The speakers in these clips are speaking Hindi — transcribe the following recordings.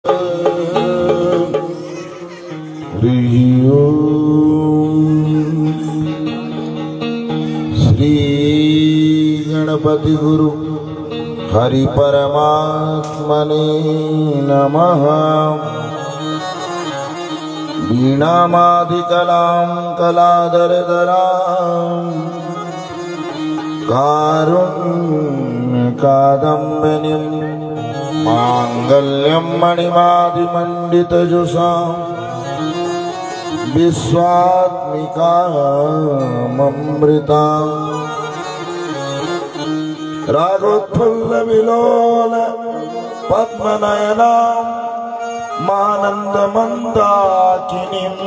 श्री गणपति गुरु हरि परमात्मने नमः। वीणामादिकलां कलाधरधरां कारुण्यकादम्बिनीं माङ्गल्यं मणिमादिमण्डितजुषां विश्वात्मिकाममृताम् रागोत्फुल्लविलोल पद्मनयनां मानन्दमन्दाकिनीं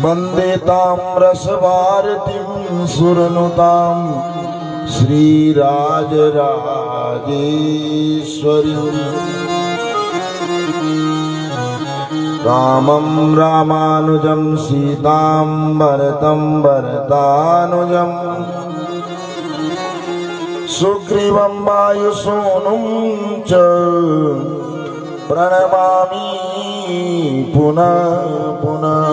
वन्दे तां रसभारतीं सुरनुतां श्रीराजराजेश्वरीं। रामं रामानुजं सीतां भरतं भरतानुजं सुग्रीवं वायुसूनुं च प्रणमामि पुनः पुनः।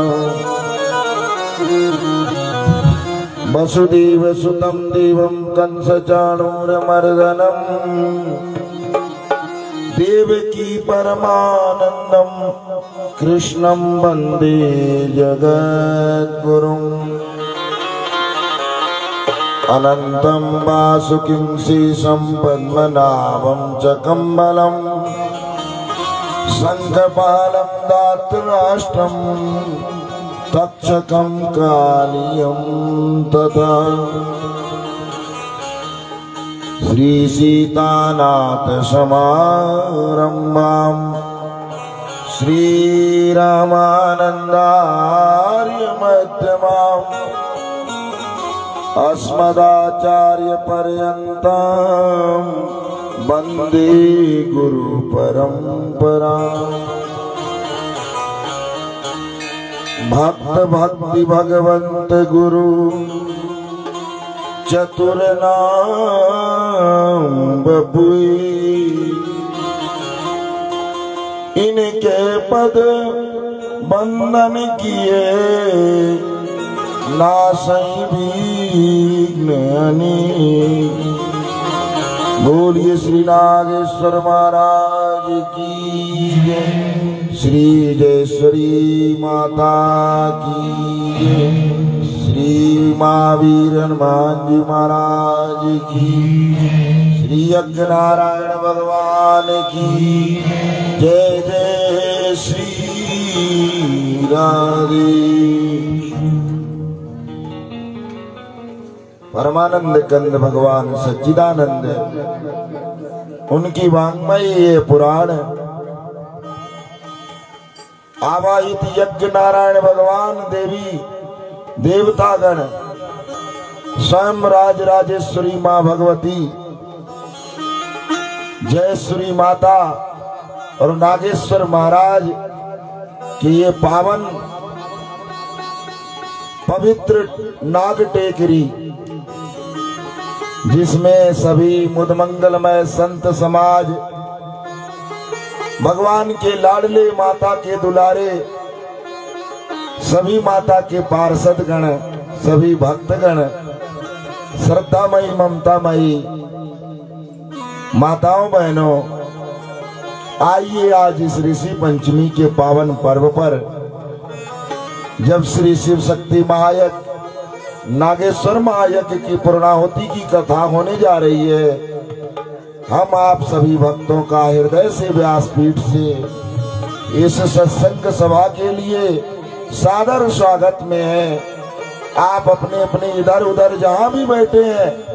वसुदेवसुतं देवं कंसचाणूरमर्दनं देवकी परमानन्दं कृष्णं वन्दे जगद्गुरुम्। अनन्तं वासुकिं शेषं पद्मनाभं च कम्बलं शङ्खपालं धातराष्ट्रं तक्षकं कालियं तथा श्रीसीतानाथसमारम्भां श्रीरामानन्दार्यमध्यमाम् अस्मदाचार्यपर्यन्तां वन्दे गुरुपरम्पराम्। भक्त भक्ति भगवंत गुरु चतुरनाम बबुई, इनके पद बंधन किए नासई विघ्न अनेक। बोलिए श्री नागेश्वर महाराज की जय, श्री जयेश्वरी माता की जय, श्री महावीर हनुमान जी महाराज की जय, श्री यज्ञनारायण भगवान की जय जय श्री राधे। परमानंद कंद भगवान सच्चिदानंद उनकी वाङ्मयी ये पुराण आवाहित यज्ञ नारायण भगवान देवी देवतागण स्वयं राजराजेश्वरी माँ भगवती जयश्री माता और नागेश्वर महाराज की ये पावन पवित्र नाग टेकरी, जिसमें सभी मुदमंगलमय संत समाज, भगवान के लाडले, माता के दुलारे, सभी माता के पार्षद गण, सभी भक्तगण, श्रद्धामयी ममतामयी माताओं बहनों, आइए आज इस ऋषि पंचमी के पावन पर्व पर, जब श्री शिव शक्ति महायज्ञ नागेश्वर महायज्ञ की पूर्णाहुति की कथा होने जा रही है, हम आप सभी भक्तों का हृदय से व्यासपीठ से इस सत्संग सभा के लिए सादर स्वागत में है। आप अपने अपने इधर उधर जहां भी बैठे हैं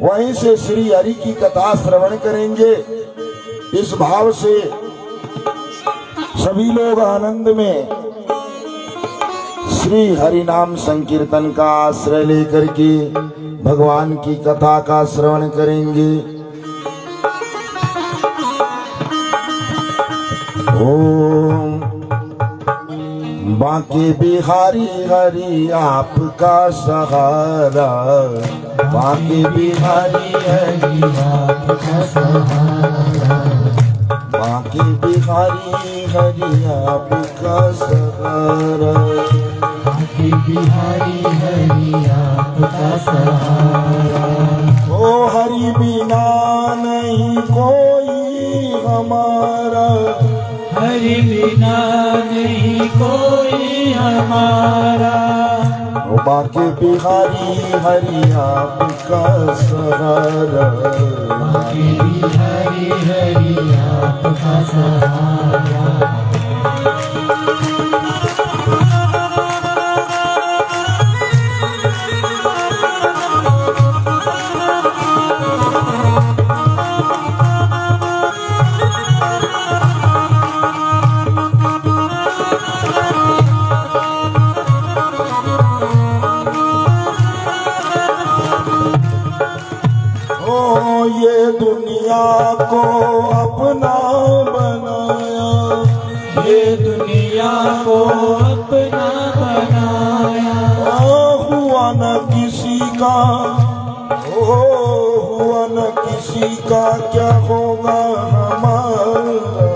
वहीं से श्री हरि की कथा श्रवण करेंगे। इस भाव से सभी लोग आनंद में श्री हरि नाम संकीर्तन का आश्रय लेकर के भगवान की कथा का श्रवण करेंगे। ओम बांके बिहारी हरि आपका सहारा, बांके बिहारी हरि आपका सहारा, बांके बिहारी हरि आपका सहारा, बांके बिहारी हरि आपका सहारा। ओ हरि बिना नहीं कोई हमारा, हरि बिना नहीं कोई हमारा। ओ बांके बिहारी हरि आपका सहारा, बांके बिहारी हरि आपका सहारा। ये दुनिया को अपना बनाया, ये दुनिया को अपना बनाया। हुआ न किसी का, हुआ न किसी का, क्या होगा हमारा,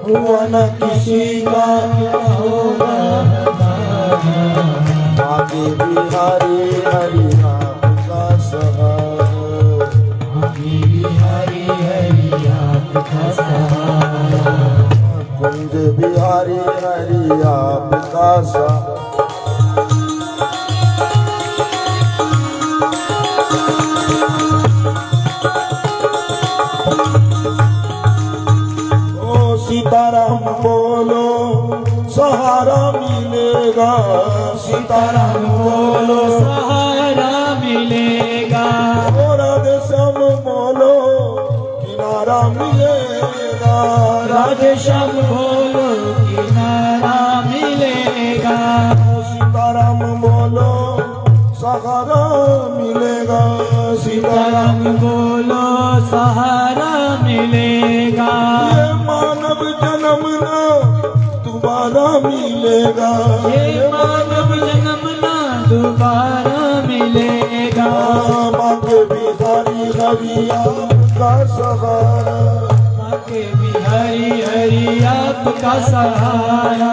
हुआ न किसी का क्या होगा हमारा। बांके बिहारी हरि आपका सहारा, बिहारी हरि आपका सहारा। कुंज बिहारी हरि आपका सहारा। ओ सीताराम बोलो सहारा मिलेगा, सीताराम बोलो सहारा मिलेगा। राधे श्याम बोलो किनारा मिलेगा, राधे श्याम बोलो किनारा मिलेगा। सीताराम बोलो सहारा मिलेगा, सीताराम बोलो सहारा मिलेगा। ये मानव जन्म ना दोबारा मिलेगा, ये मानव जन्म ना दोबारा मिलेगा। बांके बिहारी हरि आपका सहारा, बांके बिहारी हरि आपका सहारा।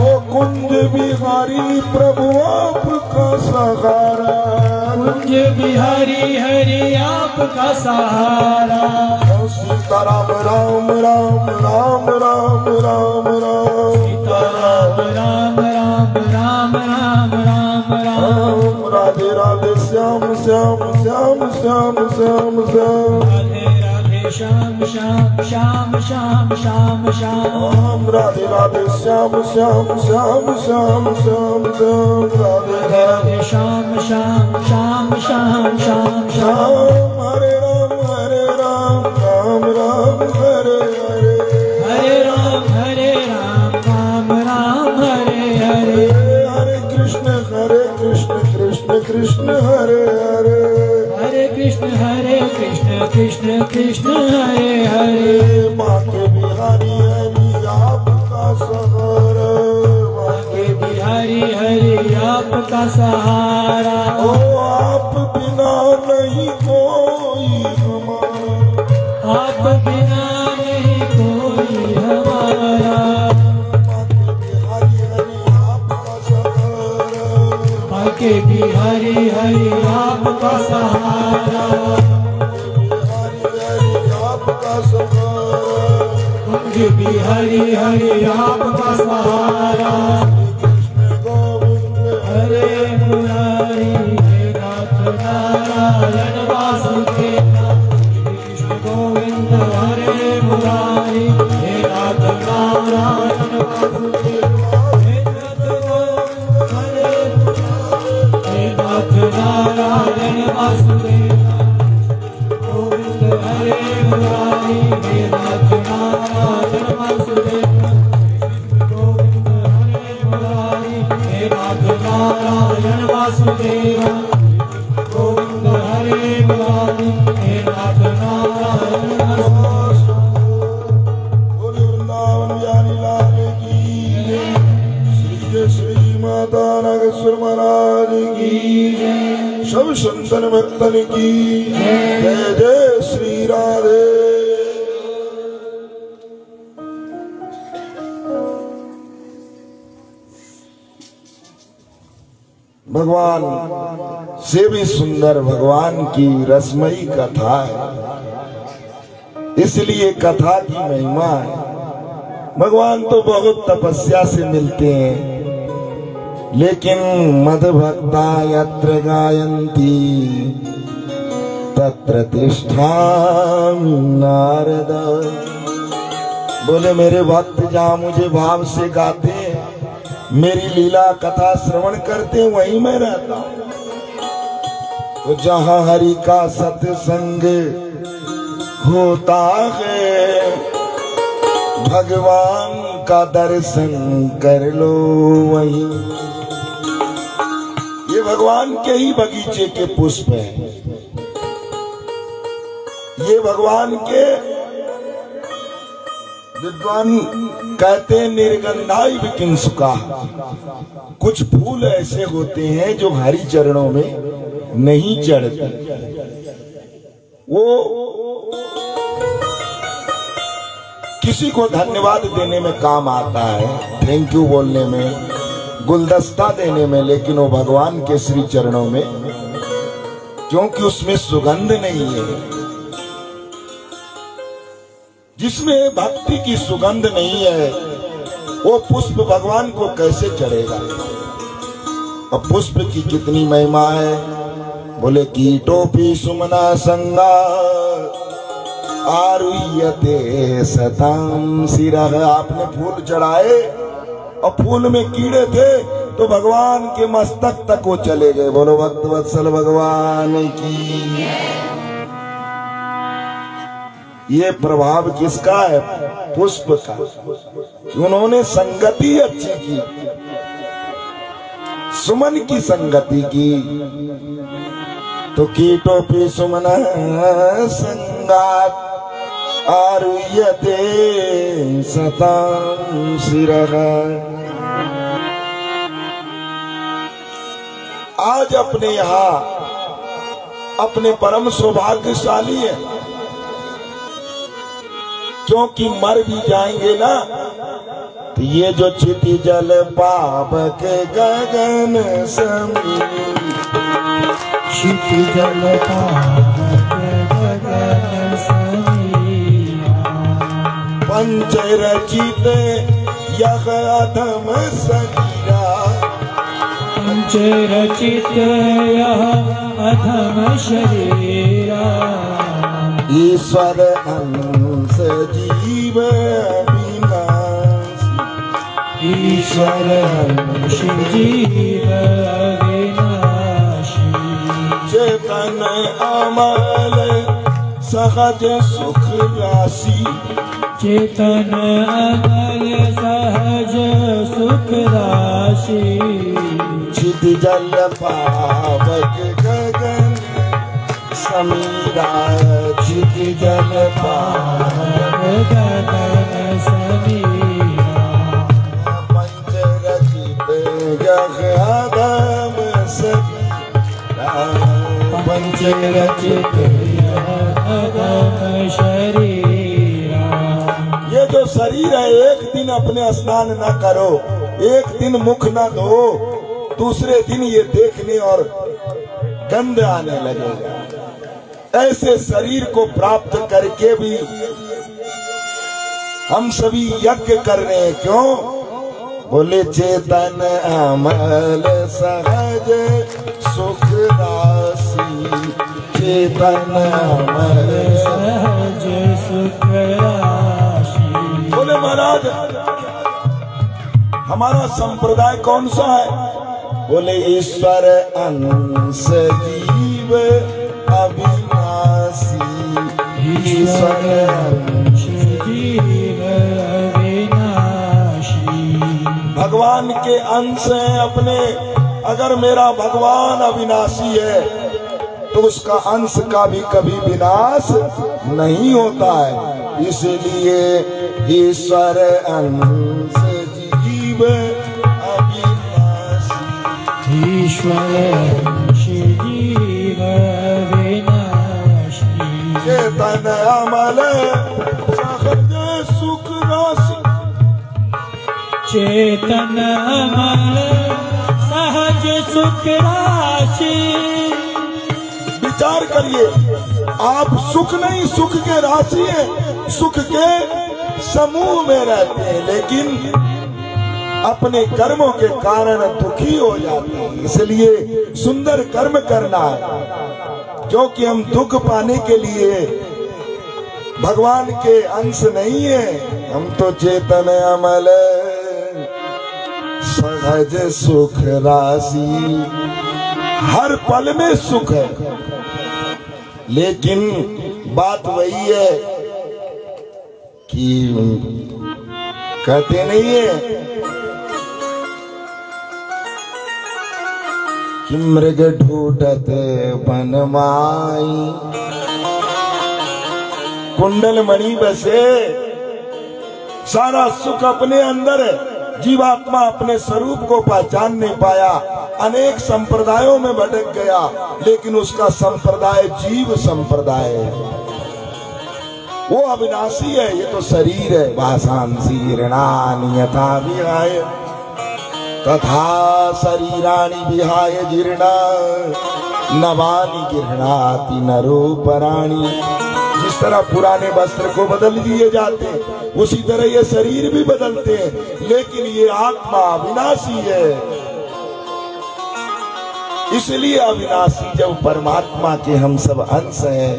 ओ कुंज बिहारी प्रभु आपका सहारा, कुंज बिहारी हरि आपका सहारा। सीताराम राम राम राम राम राम राम, सीताराम राम राम राम राम राम राम। राधे राधे श्याम श्याम श्याम श्याम श्याम श्याम, राधे राधे श्याम श्याम श्याम श्याम श्याम श्याम। राधे राधे श्याम श्याम श्याम श्याम श्याम श्याम, राधे राधे श्याम श्याम श्याम श्याम श्याम श्याम। हरे राम राम राम हरे हरे, हरे राम राम राम हरे हरे। हरे कृष्ण कृष्ण कृष्ण हरे हरे, हरे कृष्ण कृष्ण कृष्ण हरे हरे। बांके बिहारी हरि आपका सहारा, बांके बिहारी हरि आपका सहारा। ओ आप बिना नहीं कोई हमारा, आप बिना नहीं कोई हमारा। बांके बिहारी हरि आपका सहारा, कुंज बिहारी हरि आपका सहारा। हरे मुरारी हे नाथ नारायण वासुदेव। कृष्ण गोविंद हरे मुरारी हे नाथ नारायण वासुदेव। हे नाथ गोविंद हरे मुरारी हे नाथ नारायण वासुदेव। गोविंद हरे मुरारी हे नाथ नारायण वासुदेव। गोविंद हरे मुरारी हे नाथ नारायण वासुदेव। गोविंद हरे मुरारी हे नाथ नारायण वासुदेव। बोले वृंदावन बिहारी लाल की जय, श्री जय श्री माता नागेश्वर महाराज की जय, सब संतन भक्तन की जय, जय श्री राधे। भगवान से भी सुंदर भगवान की रसमयी कथा है, इसलिए कथा की महिमा है। भगवान तो बहुत तपस्या से मिलते हैं, लेकिन मदभक्ता यत्र गायन्ति तत्र तिष्ठामि नारद। बोले मेरे भक्त जहाँ मुझे भाव से गाते हैं, मेरी लीला कथा श्रवण करते हैं, वहीं मैं रहता हूँ। तो जहाँ हरि का सत्संग होता है, भगवान का दर्शन कर लो वहीं। ये भगवान के ही बगीचे के पुष्प हैं, ये भगवान के विद्वान कहते हैं निर्गंधाई विकिंसुका। कुछ फूल ऐसे होते हैं जो हरि चरणों में नहीं चढ़ते, वो किसी को धन्यवाद देने में काम आता है, थैंक यू बोलने में, गुलदस्ता देने में, लेकिन वो भगवान के श्री चरणों में, क्योंकि उसमें सुगंध नहीं है। जिसमें भक्ति की सुगंध नहीं है, वो पुष्प भगवान को कैसे चढ़ेगा। अब पुष्प की कितनी महिमा है। बोले कीटोपी सुमना संगा आरुह्यते सताम सिरः। आपने फूल चढ़ाए और फूल में कीड़े थे, तो भगवान के मस्तक तक वो चले गए। बोलो भक्त वत्सल भगवान की। ये प्रभाव किसका है? पुष्प का। उन्होंने संगति अच्छी की, सुमन की संगति की, तो कीटोपी सुमन संगात आरुह्यते सताम सिरः। आज अपने यहाँ अपने परम सौभाग्यशाली है, क्योंकि मर भी जाएंगे ना, तो ये जो क्षिति जल पावक गगन समी, क्षिति जल पावक गगन समी, पंच रचित यह अधम शरीरा, पंच रचित यह अधम शरीरा, ईश्वर अंश जीव अविनाशी, ईश्वर अंश जीव अविनाशी, चेतन अमल सहज सुख राशि, चेतन अमल सहज सुख राशि, क्षिति जल पावक गगन समीरा, क्षिति जल पावक गगन समीरा, पंच रचित यह अधम शरीरा, पंच रचित यह अधम शरीरा। ये जो शरीर है, एक दिन अपने स्नान न करो, एक दिन मुख न धो, दूसरे दिन ये देखने और गंध आने लगेगा। ऐसे शरीर को प्राप्त करके भी हम सभी यज्ञ कर रहे हैं, क्यों? बोले चेतन अमल सहज सुख राशि, चेतन अमल सहज सुख राशि। बोले महाराज हमारा संप्रदाय कौन सा है? बोले ईश्वर अंश जीव अविनाशी, ईश्वर अंश जीव अविनाशी। भगवान के अंश हैं अपने। अगर मेरा भगवान अविनाशी है, तो उसका अंश का भी कभी विनाश नहीं होता है। इसलिए ईश्वर अंश जीव अविनाशी, ईश्वर अंश जीव अविनाशी, चेतन अमल सहज सुख राशि, चेतन अमल सहज सुख राशि। विचार करिए, आप सुख नहीं, सुख के राशि है, सुख के समूह में रहते हैं, लेकिन अपने कर्मों के कारण दुखी हो जाते हैं। इसलिए सुंदर कर्म करना है, क्योंकि हम दुख पाने के लिए भगवान के अंश नहीं है, हम तो चेतन अमल सहज सुख राशि। हर पल में सुख है, लेकिन बात वही है कि कहते नहीं है कि मृग ढूंढत बनमाई, कुंडल मणि बसे। सारा सुख अपने अंदर है, जीवात्मा अपने स्वरूप को पहचान नहीं पाया, अनेक संप्रदायों में भटक गया, लेकिन उसका संप्रदाय जीव संप्रदाय है, वो अविनाशी है। ये तो शरीर है, भाषांसी ऋणानि यथा विहाय तथा शरीराणि विहाय जीर्णा नवानि गृह्णाति नरोपराणि। जिस तरह पुराने वस्त्र को बदल दिए जाते हैं, उसी तरह ये शरीर भी बदलते हैं, लेकिन ये आत्मा अविनाशी है। इसलिए अविनाशी जब परमात्मा के हम सब अंश हैं,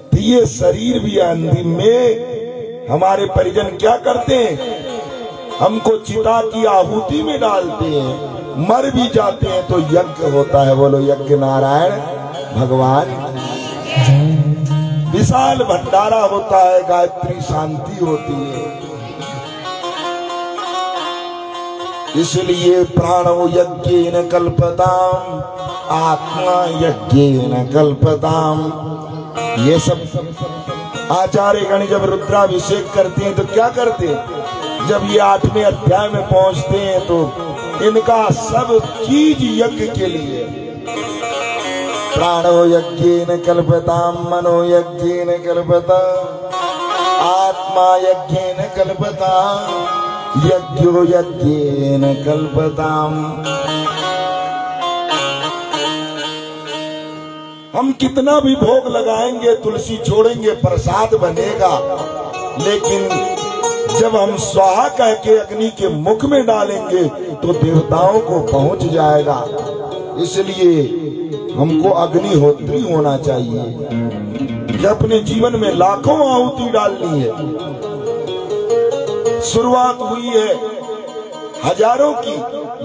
तो ये शरीर भी अंतिम में हमारे परिजन क्या करते हैं, हमको चिता की आहुति में डालते हैं, मर भी जाते हैं तो यज्ञ होता है। बोलो यज्ञ नारायण भगवान। विशाल भंडारा होता है, गायत्री शांति होती है। इसलिए प्राणो यज्ञेन कल्पताम, आत्मा यज्ञेन कल्पताम। ये सब आचार्य गण जब रुद्राभिषेक करते हैं तो क्या करते हैं, जब ये 8वें अध्याय में पहुंचते हैं तो इनका सब चीज यज्ञ के लिए। प्राणो यज्ञेन कल्पताम, मनो यज्ञेन कल्पताम, आत्मा यज्ञेन कल्पताम, यज्ञो यज्ञेन कल्पताम। हम कितना भी भोग लगाएंगे, तुलसी छोड़ेंगे, प्रसाद बनेगा, लेकिन जब हम स्वाहा कह के अग्नि के मुख में डालेंगे तो देवताओं को पहुंच जाएगा। इसलिए हमको अग्निहोत्री होना चाहिए कि अपने जीवन में लाखों आहुति डालनी है। शुरुआत हुई है हजारों की,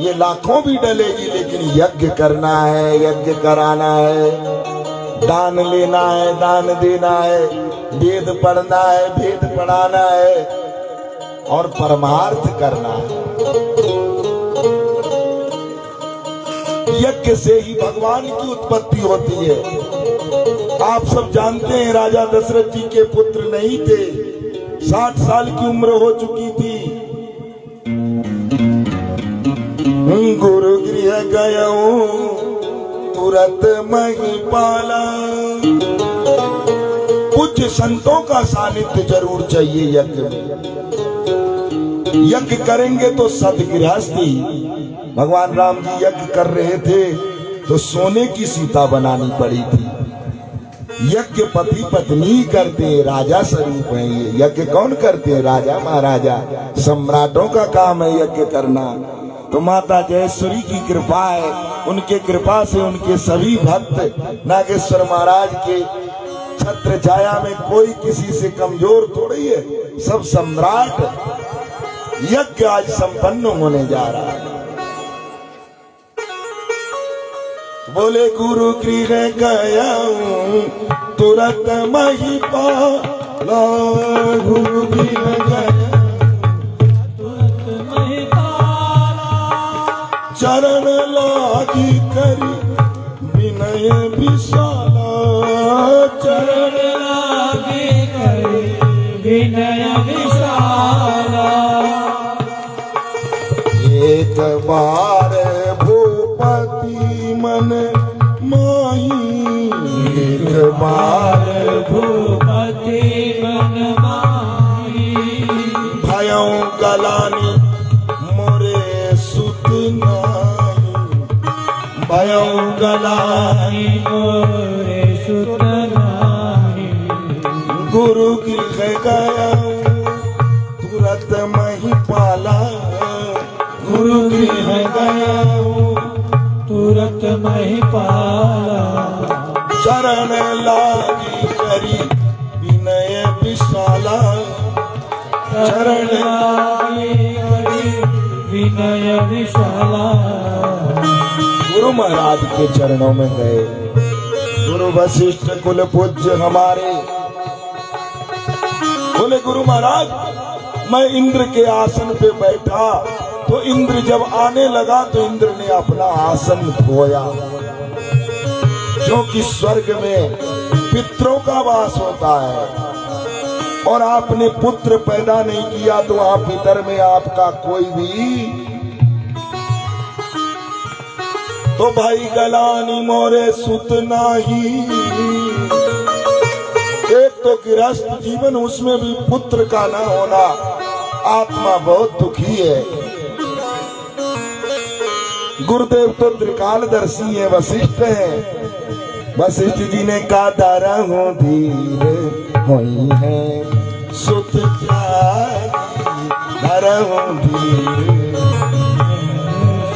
ये लाखों भी डलेगी, लेकिन यज्ञ करना है, यज्ञ कराना है, दान लेना है, दान देना है, वेद पढ़ना है, वेद पढ़ाना है और परमार्थ करना है। यज्ञ से ही भगवान की उत्पत्ति होती है। आप सब जानते हैं राजा दशरथ जी के पुत्र नहीं थे, 60 साल की उम्र हो चुकी थी। गुरु गृह गयऊं तुरंत महिपाला। कुछ संतों का सानिध्य जरूर चाहिए यज्ञ में। यज्ञ करेंगे तो सदगृहस्थी। भगवान राम जी यज्ञ कर रहे थे तो सोने की सीता बनानी पड़ी थी। यज्ञ पति पत्नी करते हैं, राजा स्वरूप है ये। यज्ञ कौन करते हैं? राजा महाराजा, सम्राटों का काम है यज्ञ करना। तो माता जयेश्वरी की कृपा है, उनके कृपा से उनके सभी भक्त नागेश्वर महाराज के छत्र छाया में कोई किसी से कमजोर थोड़ी है, सब सम्राट। यज्ञ आज संपन्न होने जा रहा है। बोले गुरु गृह गयऊं तुरंत महिपाला। गुरु गृह गयऊं तुरंत महिपाला। चरण लागी करी विनय विशाला। चरण लागी करी विनय विशाला। एक बार भूपति मन माही। एक बार भूपति मन माही। भयं गलानी मोरे सुत नाई। भयं गलानी मोरे सुत नाही। गुरु गृह गया तुरत महिपाला गुरु गृह गया तुरत महिपाला। चरण लागी करी विनय विशाला चरण लागी करी विनय विशाला। गुरु महाराज के चरणों में गए। गुरु वशिष्ठ कुल पूज्य हमारे बोले गुरु महाराज मैं इंद्र के आसन पे बैठा तो इंद्र जब आने लगा तो इंद्र ने अपना आसन धोया, क्योंकि स्वर्ग में पितरों का वास होता है और आपने पुत्र पैदा नहीं किया तो वहां पितर में आपका कोई भी। तो भाई गलानी मोरे सुत नाही। एक तो गृहस्थ जीवन उसमें भी पुत्र का न होना, आत्मा बहुत दुखी है। गुरुदेव तो त्रिकालदर्शी है, वशिष्ठ है। वशिष्ठ जी ने कहा दारा हो धीर होई है सुत दारा हो धीर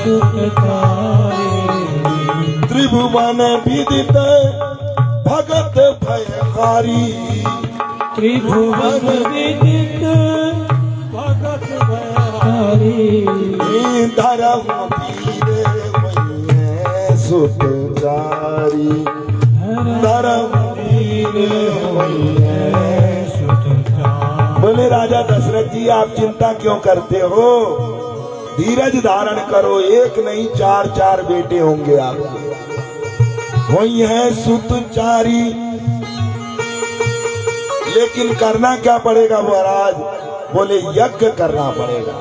सुत त्रिभुवन विदित भगत भयहारी। त्रिभुवन विदित भगत भयहारी। धर्म वीर होइए सुतचारी धर्म वीर होइए सुतचारी। बोले राजा दशरथ जी आप चिंता क्यों करते हो, धीरज धारण करो, एक नहीं चार चार बेटे होंगे आपके। वही है सुतचारी। लेकिन करना क्या पड़ेगा महाराज, बोले यज्ञ करना पड़ेगा।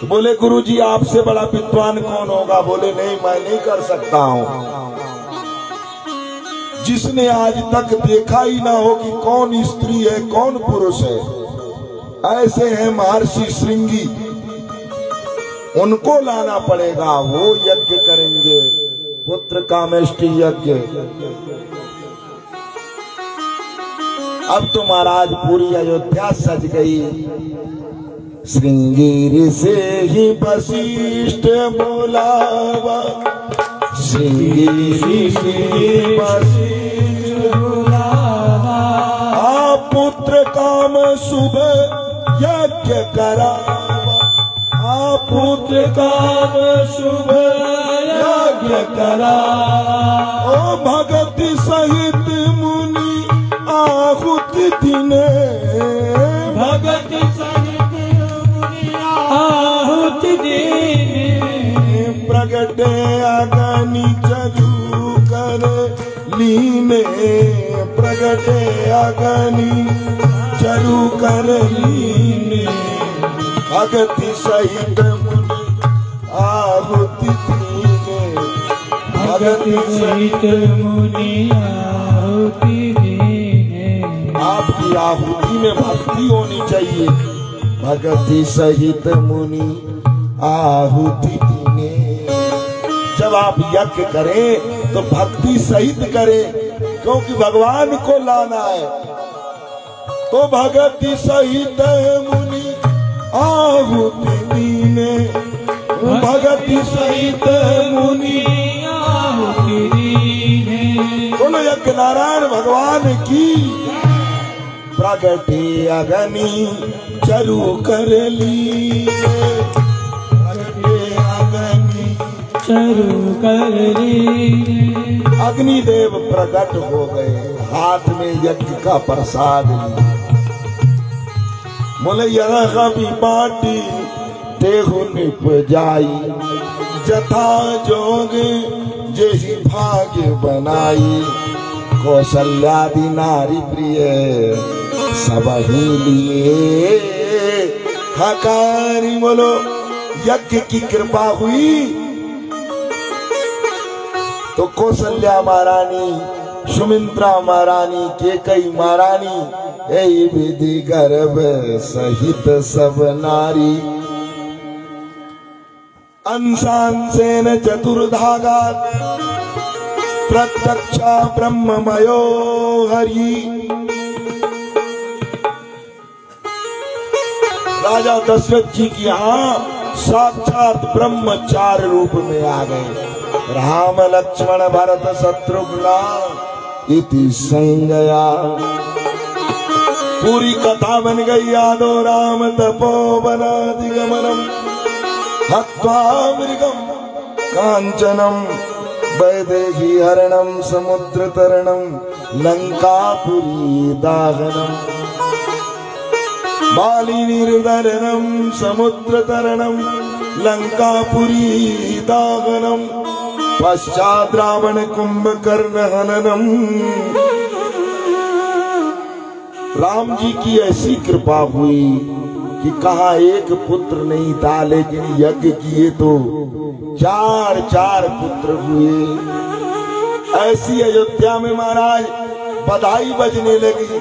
तो बोले गुरुजी आपसे बड़ा विद्वान कौन होगा, बोले नहीं मैं नहीं कर सकता हूं। जिसने आज तक देखा ही ना हो कि कौन स्त्री है कौन पुरुष है, ऐसे हैं महर्षि श्रृंगी, उनको लाना पड़ेगा, वो यज्ञ करेंगे, पुत्र कामेष्टि यज्ञ। अब तो महाराज पूरी अयोध्या सज गई। श्रृंगेरी से ही वशिष्ठ बोलावा, श्रृंगेरी से ही वशिष्ठ बोलावा। आप पुत्र काम शुभ यज्ञ करावा, आप पुत्र काम शुभ यज्ञ करा। ओ भगति सहित मुनि आहुति दिने, भगति सहित मुनि आहुति दिने। प्रगटे अगनि चलू कर लीने, प्रगटे अगनि चलू कर लीने। भगति सहित मुनि आहुति दीने, भगति सहित मुनि आहुति दीने। आपकी आहुति में भक्ति होनी चाहिए। भगति सहित मुनि आहुति दीने। जब आप यज्ञ करें तो भक्ति सहित करें, क्योंकि भगवान को लाना है। तो भगति सहित मुनि आहुति दीने, भगति सहित मुनि आहुति दीने। बोलो यज्ञ नारायण भगवान की। प्रगटे अग्नि चरु कर ली, प्रगटे अग्नि चरु कर ली। अग्निदेव प्रकट हो गए, हाथ में यज्ञ का प्रसाद लिया। बोले यह कभी बाटी तेहु निपजाई, जथा जोग जेहि भाग्य बनाई। कौशल्यादि नारी प्रिय सब ही लिए हकारी। बोलो यज्ञ की कृपा हुई तो कौशल्या महारानी, सुमित्रा महारानी, केकई महारानी, यही विधि गर्भ सहित सब नारी। अंशांशेन चतुर्धागात् प्रत्यक्षा ब्रह्ममयो हरि। राजा दशरथ जी की यहाँ साक्षात ब्रह्म 4 रूप में आ गए। राम लक्ष्मण भरत शत्रुघ्न इति संज्ञया। पूरी कथा बन गई। यादो राम तपोवनादिगमनम हत्वा मृगम कांचनम वैदेही हरणम समुद्र तरणम लंकापुरी दाहनम बाली निर्दरणम समुद्र तरणम लंकापुरी दाहनम पश्चात रावण कुंभकर्ण हननम। राम जी की ऐसी कृपा हुई कि कहा एक पुत्र नहीं था, लेकिन यज्ञ किए तो 4 पुत्र हुए। ऐसी अयोध्या में महाराज बधाई बजने लगी।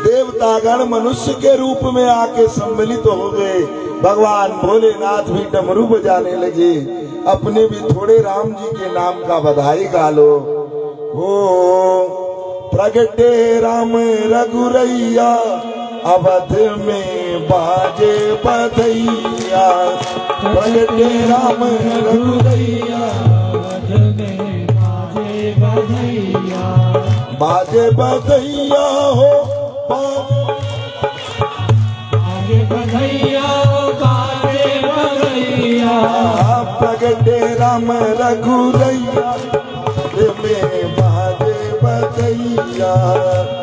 देवतागण मनुष्य के रूप में आके सम्मिलित हो गए। भगवान भोलेनाथ भी डमरू बजाने लगे। अपने भी थोड़े राम जी के नाम का बधाई गा लो। ओ प्रगटे राम रघुरैया अवध में बाजे बधैया। प्रगटे राम रघुरैया अवध में बाजे बधैया। बाजे बधैया हो बाजे बधैया हो बाजे बधैया। प्रगटे राम रघुरैया में बाजे बधैया।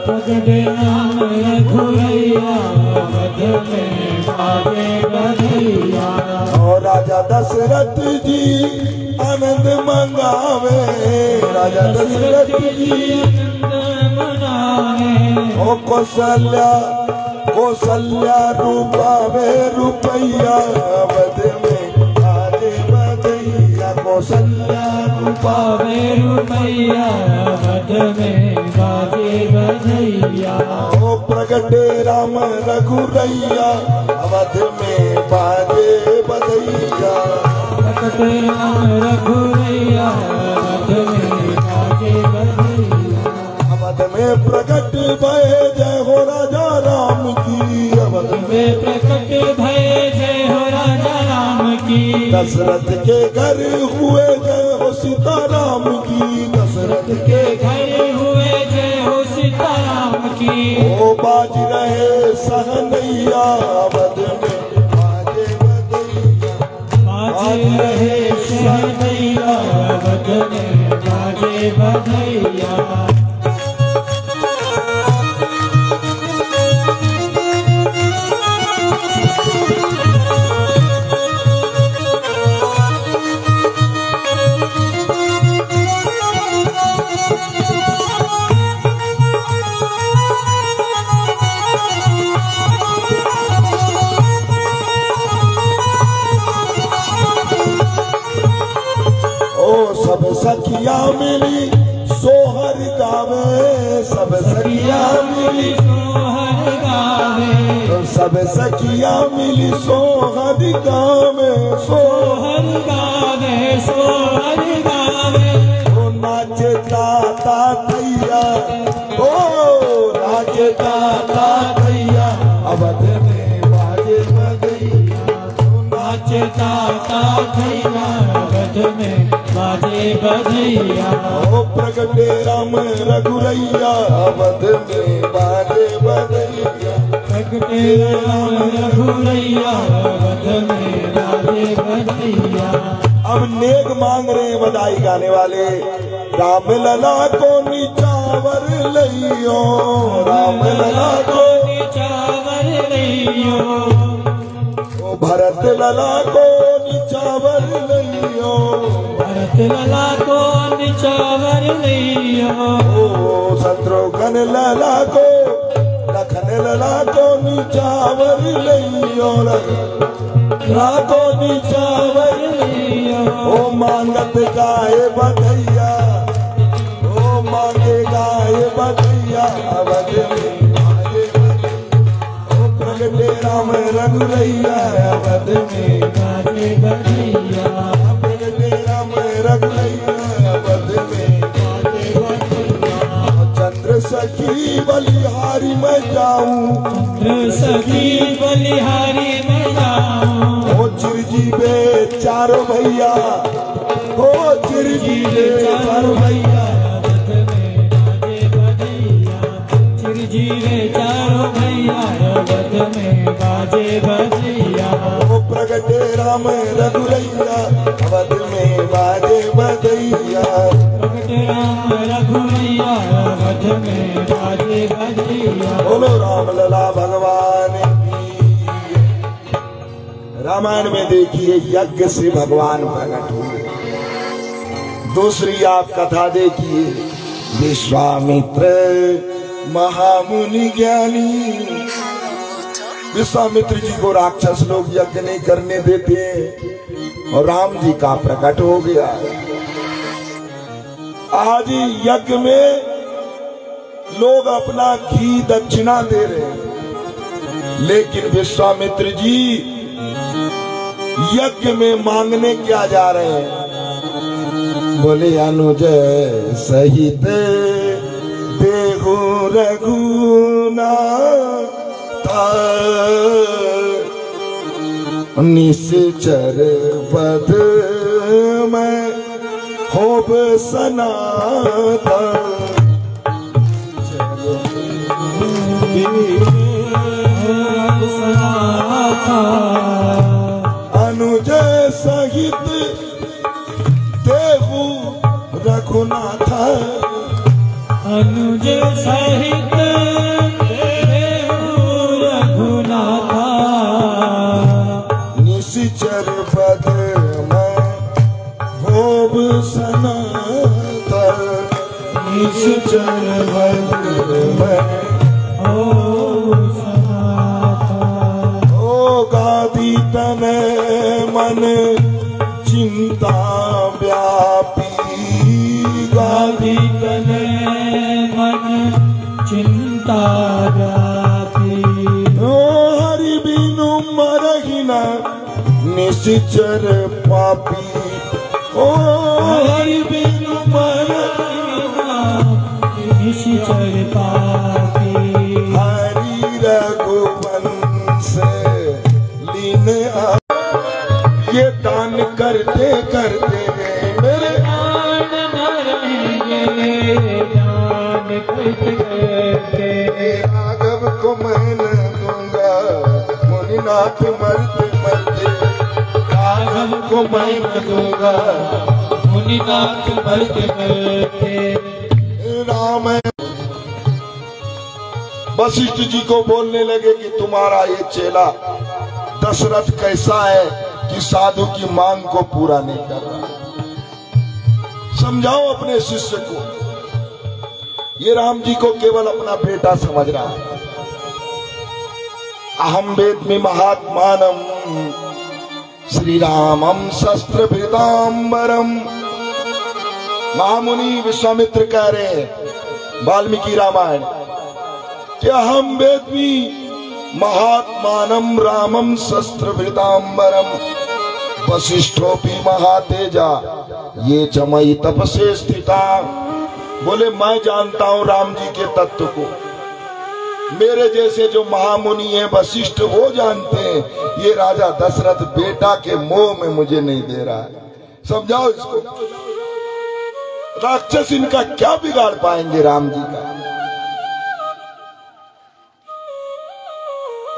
प्रगटे राम रघुरैया अवध में बाजे बधैया। और राजा दशरथ जी आनंद मंगावे। राजा दशरथ जी आनंद मनावे। ओ कौशल्या रूपावे रुपैया अवध में बाजे बधैया। कौशल्या रूपावे रुपैया अवध में बाजे बधैया। ओ प्रगटे राम रघुरैया अवध में बाजे बधैया। प्रगटे राम रघुरैया अवध में बाजे बधैया। अवध में प्रकट भय जय हो राजा राम की। अवध में प्रकट भय जय हो राजा राम की। दशरथ के घर हुए जय हो सीताराम की। दशरथ के घर हुए जय हो सीताराम की। ओ बाज रहे सहनैया अवध में बाजे बधैया। बाज रहे सहनैया अवध में बाजे बधैया। सब सखिया मिली सोहर गावे। सब सखिया मिली सोहर गावे। सब सखिया मिली सोहर गावे। सोहर गावे सोहर गावे। ओ नाचे ताता थैया। ओ नाचे ताता थैया अवध में बाजे बधैया। नाचे ताता थैया अवध में बाजे बधैया। ओ प्रगटे राम रघुरैया अवध में बाजे बधैया। प्रगटे राम रघुरैया अवध में बाजे बधैया। अब नेक मांग रहे बधाई गाने वाले। राम लला को निचावर लइयो। राम लला को निचावर लइयो। ओ भरत लला को निचावर लइयो। भरत लला को निचावर लइयो। ओ शत्रुघ्न लला को लखन लला को निचावर लइयो। लखन को निचावर लइयो। ओ मांगत गाए बधैया। ओ मांगे गाए बधैया अवध में बाजे बधैया। ओ प्रगटे राम रघुरैया अवध में बाजे बजैया प्रगटे राम रघुरैया अवध में बाजे बजैया चंद्र सखी बलिहारी मैं जाऊं चंद्र सखी बलिहारी में जाऊं ओ चिरजीवे चारों भैया ओ चिरजीवे चारों भैया अवध में बाजे बजैया चिरजीवे चारों भैया अवध में बाजे बजैया ओ प्रगटे राम रघुरैया अवध में बाजे बजैया प्रगटे राम रघुरैया अवध में बाजे बजैया बोलो राम लला भगवान की। रामायण में देखिए यज्ञ से भगवान प्रकट हुए। दूसरी आप कथा देखिए विश्वामित्र महामुनि ज्ञानी। विश्वामित्र जी को राक्षस लोग यज्ञ नहीं करने देते और राम जी का प्रकट हो गया। आज यज्ञ में लोग अपना घी दक्षिणा दे रहे हैं, लेकिन विश्वामित्र जी यज्ञ में मांगने क्या जा रहे हैं? बोले अनुज सहित देहु रघुनाथ निश्चर पद में होब सनातन अनुज सहित देहु रघुनाथ अनुज सहित देहु रघुनाथ निश्चर पद में होब सनातन निश्चर पद में गादी तने मन चिंता व्यापी गादी तने मन चिंता व्यापी ओ हरि बिनु मरहिना निश्चर पापी ओ हरि बिनु मरहिना निश्चर पापी हरि रघुवंश लीन ये दान करते करते मेरे दान न रहेंगे दान करते करते राघव को मैं न दूंगा मुनिनाथ मरते मरते राघव को मैं न दूंगा मुनिनाथ मरते मरते राम। वशिष्ठ जी को बोलने लगे कि तुम्हारा ये चेला दशरथ कैसा है कि साधु की मांग को पूरा नहीं कर रहा। समझाओ अपने शिष्य को। ये राम जी को केवल अपना बेटा समझ रहा है। अहम वेद्मि महात्मानम श्री रामम शस्त्र भृतांबरम। महामुनि विश्वामित्र कह रहे हैं वाल्मीकि रामायण कि अहम वेद्मि महात्मानम रामम शस्त्र भृतांबरम वशिष्ठोपि महातेजा ये च मयि तपसे स्थिता। बोले मैं जानता हूं राम जी के तत्व को। मेरे जैसे जो महामुनि है वशिष्ठ वो जानते हैं। ये राजा दशरथ बेटा के मोह में मुझे नहीं दे रहा है। समझाओ इसको। राक्षस इनका क्या बिगाड़ पाएंगे राम जी का।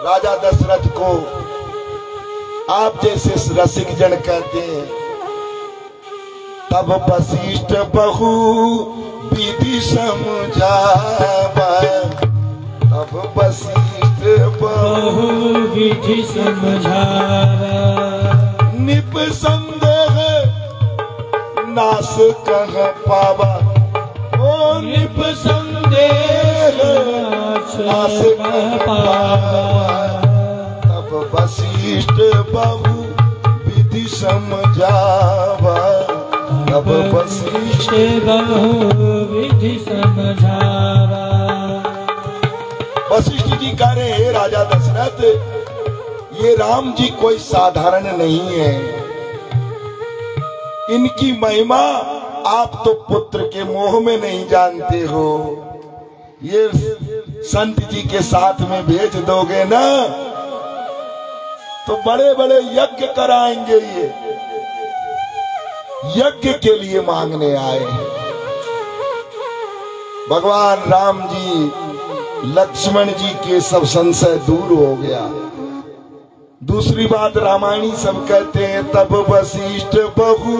राजा दशरथ को आप जैसे रसिक जन कहते हैं। तब वशिष्ठ बहु विधि समझावा तब वशिष्ठ बहु विधि समझावा निप संदेह नाश कह पावा ओ निप संदेह नाश कह पावा तब वशिष्ठ बहु विधि समझावा तब वशिष्ठ बहु विधि समझावा। वशिष्ठ जी कह रहे हैं राजा दशरथ ये राम जी कोई साधारण नहीं है। इनकी महिमा आप तो पुत्र के मोह में नहीं जानते हो। ये संत जी के साथ में भेज दोगे ना तो बड़े बड़े यज्ञ कराएंगे। ये यज्ञ के लिए मांगने आए हैं। भगवान राम जी लक्ष्मण जी के सब संशय दूर हो गया। दूसरी बात रामायणी सब कहते हैं तब वशिष्ठ बहु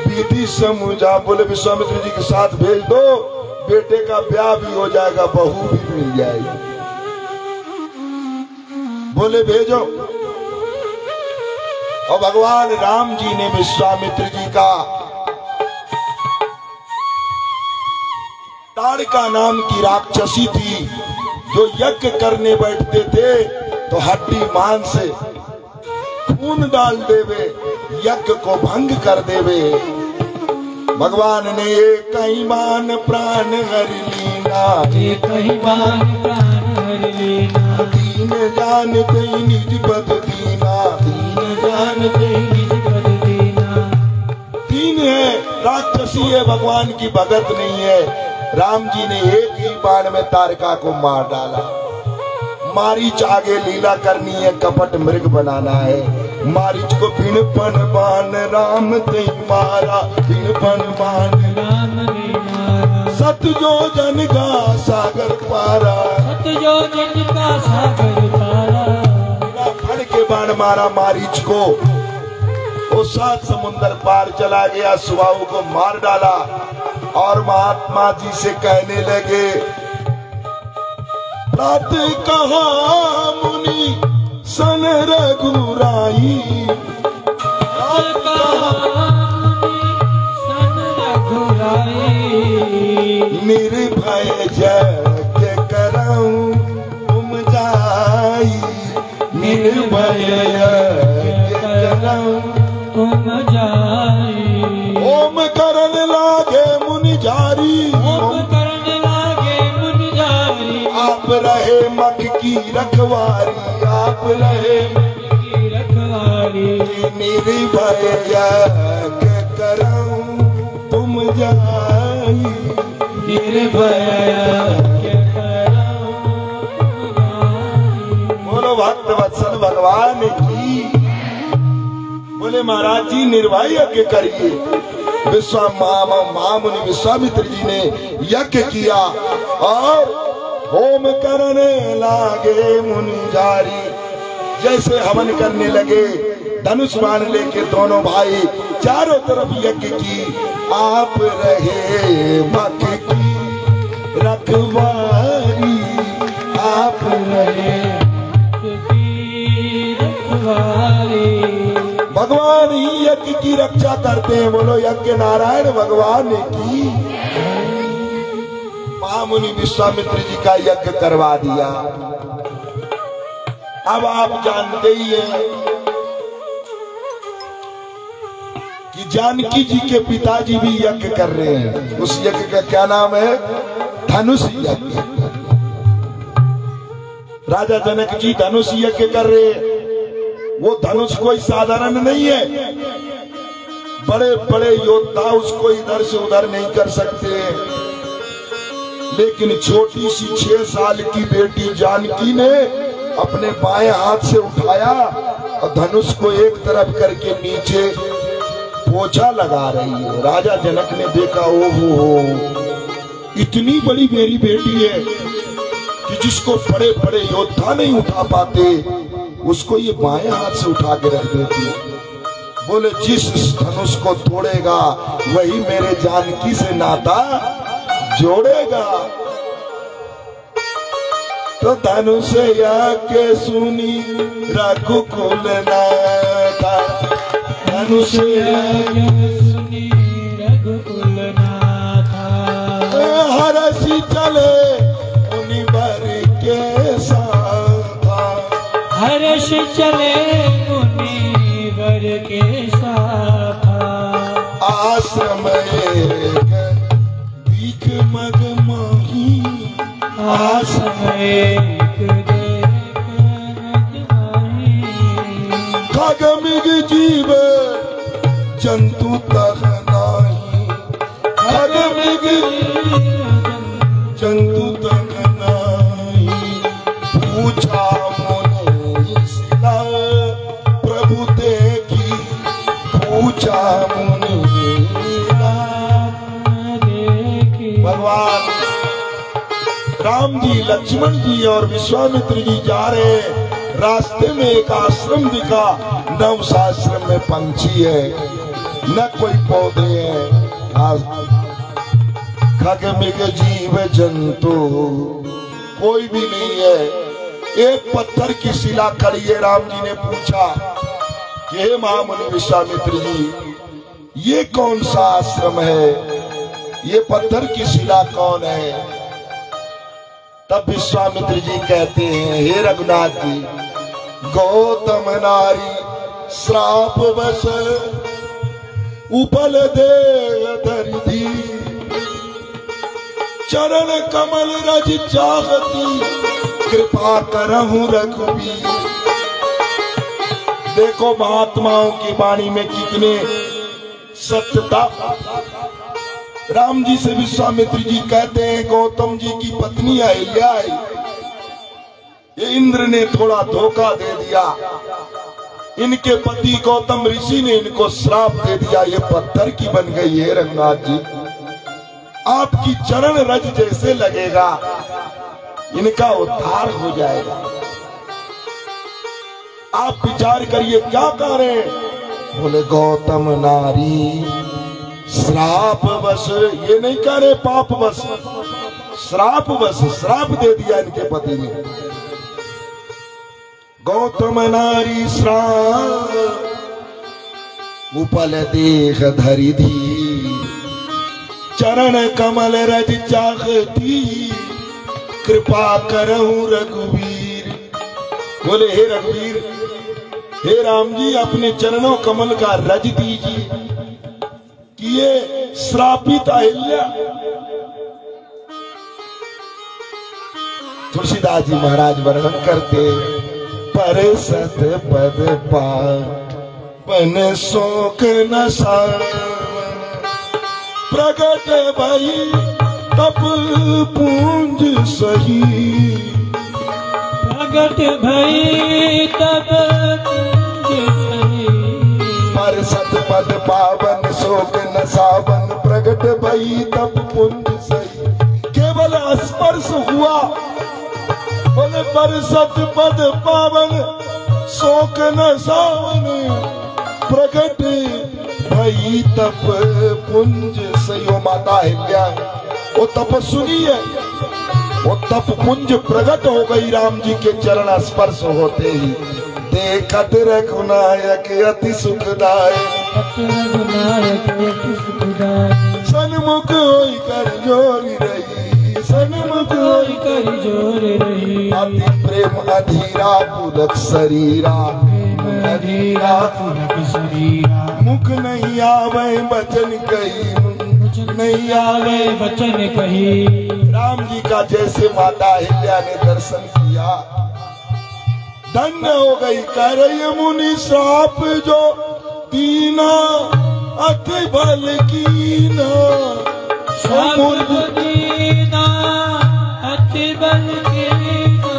विधि समुझा। बोले विश्वामित्र जी के साथ भेज दो, बेटे का ब्याह भी हो जाएगा, बहू भी मिल जाएगी। बोले भेजो। और भगवान राम जी ने विश्वामित्र जी का ताड़का नाम की राक्षसी थी जो यज्ञ करने बैठते थे तो हड्डी मांस से खून डाल देवे, यज्ञ को भंग कर देवे। भगवान ने एक ही मान प्राण हर लीना, एक ही बार प्राण हर लेना। दीन जानते निज पद दीना, दीन जानते निज पद दीना। दीन है, राक्षसी है, भगवान की भगत नहीं है। राम जी ने एक ही बाण में तारका को मार डाला। मारीच आगे लीला करनी है, कपट मृग बनाना है। मारीच को भिनपन बाण राम ते मारा, भिनपन बाण राम ने मारा। सत जो जन का सागर पारा, सत जो जन का सागर पारा। फड़ के बाण मारा मारीच को, वो 7 समुंदर पार चला गया, सुबाहु को मार डाला। और महात्मा जी से कहने लगे प्रातः कहा मुनि सन रघुराई, निर्भय यज्ञ करऊं तुम जाई, निर्भय यज्ञ करऊं तुम जाई। ओम करण लागे मुनि जारी, ओम करण लागे मुनि जारी। आप रहे मख की रखवारी, आप रहे मख की रखवारी। निर्भय यज्ञ करऊं तुम जाई, निर्भय यज्ञ करऊं तुम जाई। बोलो भक्त वत्सल भगवान की। बोले महाराज जी निर्भय यज्ञ करिए। महामुनि विश्वामित्र जी ने यज्ञ किया और होम करने लागे मुनि जारी। जैसे हवन करने लगे, धनुष बाण लेके दोनों भाई चारों तरफ यज्ञ की। आप रहे मख की रखवारी, आप रहे मख की रखवारी। भगवान ही यज्ञ की रक्षा करते हैं। बोलो यज्ञ नारायण भगवान की। महामुनि विश्वामित्र जी का यज्ञ करवा दिया। अब आप जानते ही हैं कि जानकी जी के पिताजी भी यज्ञ कर रहे हैं। उस यज्ञ का क्या नाम है? धनुष यज्ञ। राजा जनक जी धनुष यज्ञ कर रहे हैं। वो धनुष कोई साधारण नहीं है, बड़े बड़े योद्धा उसको इधर से उधर नहीं कर सकते। लेकिन छोटी सी 6 साल की बेटी जानकी ने अपने बाएं हाथ से उठाया और धनुष को एक तरफ करके नीचे पोछा लगा रही है। राजा जनक ने देखा, ओहो इतनी बड़ी मेरी बेटी है कि जिसको बड़े बड़े योद्धा नहीं उठा पाते, उसको ये बाएं हाथ से उठा के रख देती है। बोले जिस धनुष को तोड़ेगा वही मेरे जानकी से नाता जोड़ेगा। तो धनुष के सुनी रघुकुल नाथा, धनुष सुनी रघुकुल नाथा। हरसी चले मुनि वर के साथा, हर्ष चले मुनि वर के साथा। आश्रम दीख मग माही, आश्रम खग मिग जीव जंतु तक नाही, खग मृग जंतु तक नाही, पूछा मुनि शिला प्रभु देखी, पूछा मुनि शिला देखी। भगवान राम जी, लक्ष्मण जी और विश्वामित्र जी जा रहे, रास्ते में एक आश्रम दिखा, न उस आश्रम में पंछी है न कोई पौधे हैं, खग मृग जीव जंतु कोई भी नहीं है। एक पत्थर की शिला खड़ी है। राम जी ने पूछा कि हे महामुनि विश्वामित्र जी, ये कौन सा आश्रम है, ये पत्थर की शिला कौन है? तब विश्वामित्र जी कहते हैं, हे रघुनाथ जी, गौतम नारी श्राप बस उपल दे धरिधी, चरण कमल रज चाहती, कृपा करहु रघुवीर। देखो महात्माओं की वाणी में कितने सत्यता। राम जी से विश्वामित्र जी कहते हैं, गौतम जी की पत्नी अहिल्या आई, ये इंद्र ने थोड़ा धोखा दे दिया, इनके पति गौतम ऋषि ने इनको श्राप दे दिया, ये पत्थर की बन गई है। रघुनाथ जी, आपकी चरण रज जैसे लगेगा, इनका उद्धार हो जाएगा। आप विचार करिए क्या करें। बोले गौतम नारी श्राप बस, ये नहीं कह रहे पाप बस, श्राप बस, श्राप दे दिया इनके पति ने। गौतम नारी श्राप उपल देह धरिधी, चरण कमल रज चाहती, कृपा करहु रघुवीर। बोले हे रघुवीर, हे राम जी, अपने चरणों कमल का रज दीजिए कि ये श्रापित अहिल्या। तुलसीदास जी महाराज वर्णन करते, पर सत पद पावन शोक न सावन, प्रगट भई तप पूंज सही, प्रगट भई तप पूंज सही। पर सत पद पावन शोक न सावन, प्रगट भई तप पुंज सही। केवल स्पर्श हुआ, बोले पर सत पद पावन शोक न सावन, प्रगट भई तप पुंज सही। ओ माता अहिल्या, वो तपस्विनी है, वो तप पुंज प्रकट हो गई राम जी के चरण स्पर्श होते ही। देखत रघुनायक अति सुखदायक, सन्मुख होई कर जोरी रही, सन्मुख होई कर जोरी रही। अति प्रेम अधीरा पुलक शरीरा, अधीरा पुलक शरीरा। मुख नहीं आवे वचन कही, मुख नहीं आवे वचन कही। राम जी का जैसे माता अहिल्या ने दर्शन किया, धन्य हो गई। कह रही मुनि श्राप जो दीना, अति बल कीना, श्राप दीना अति बल कीना,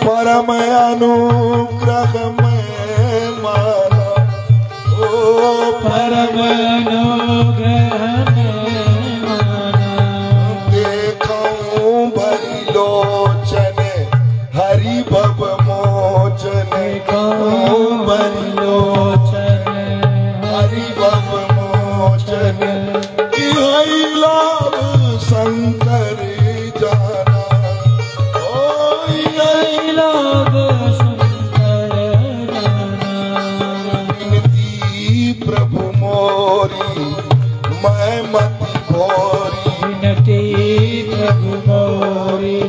परम अनुग्रह में माना, ओ परम अनुग्रह में माना। देखूं भरी लोचन हरि भव मोचन, देखूं भरी लोचन हरि भव मोचन। इहि लाभ शंकर जाना, ओ इहि लाभ शंकर जाना। विनती प्रभु मोरी मैं मति भोरी, विनती प्रभु मोरी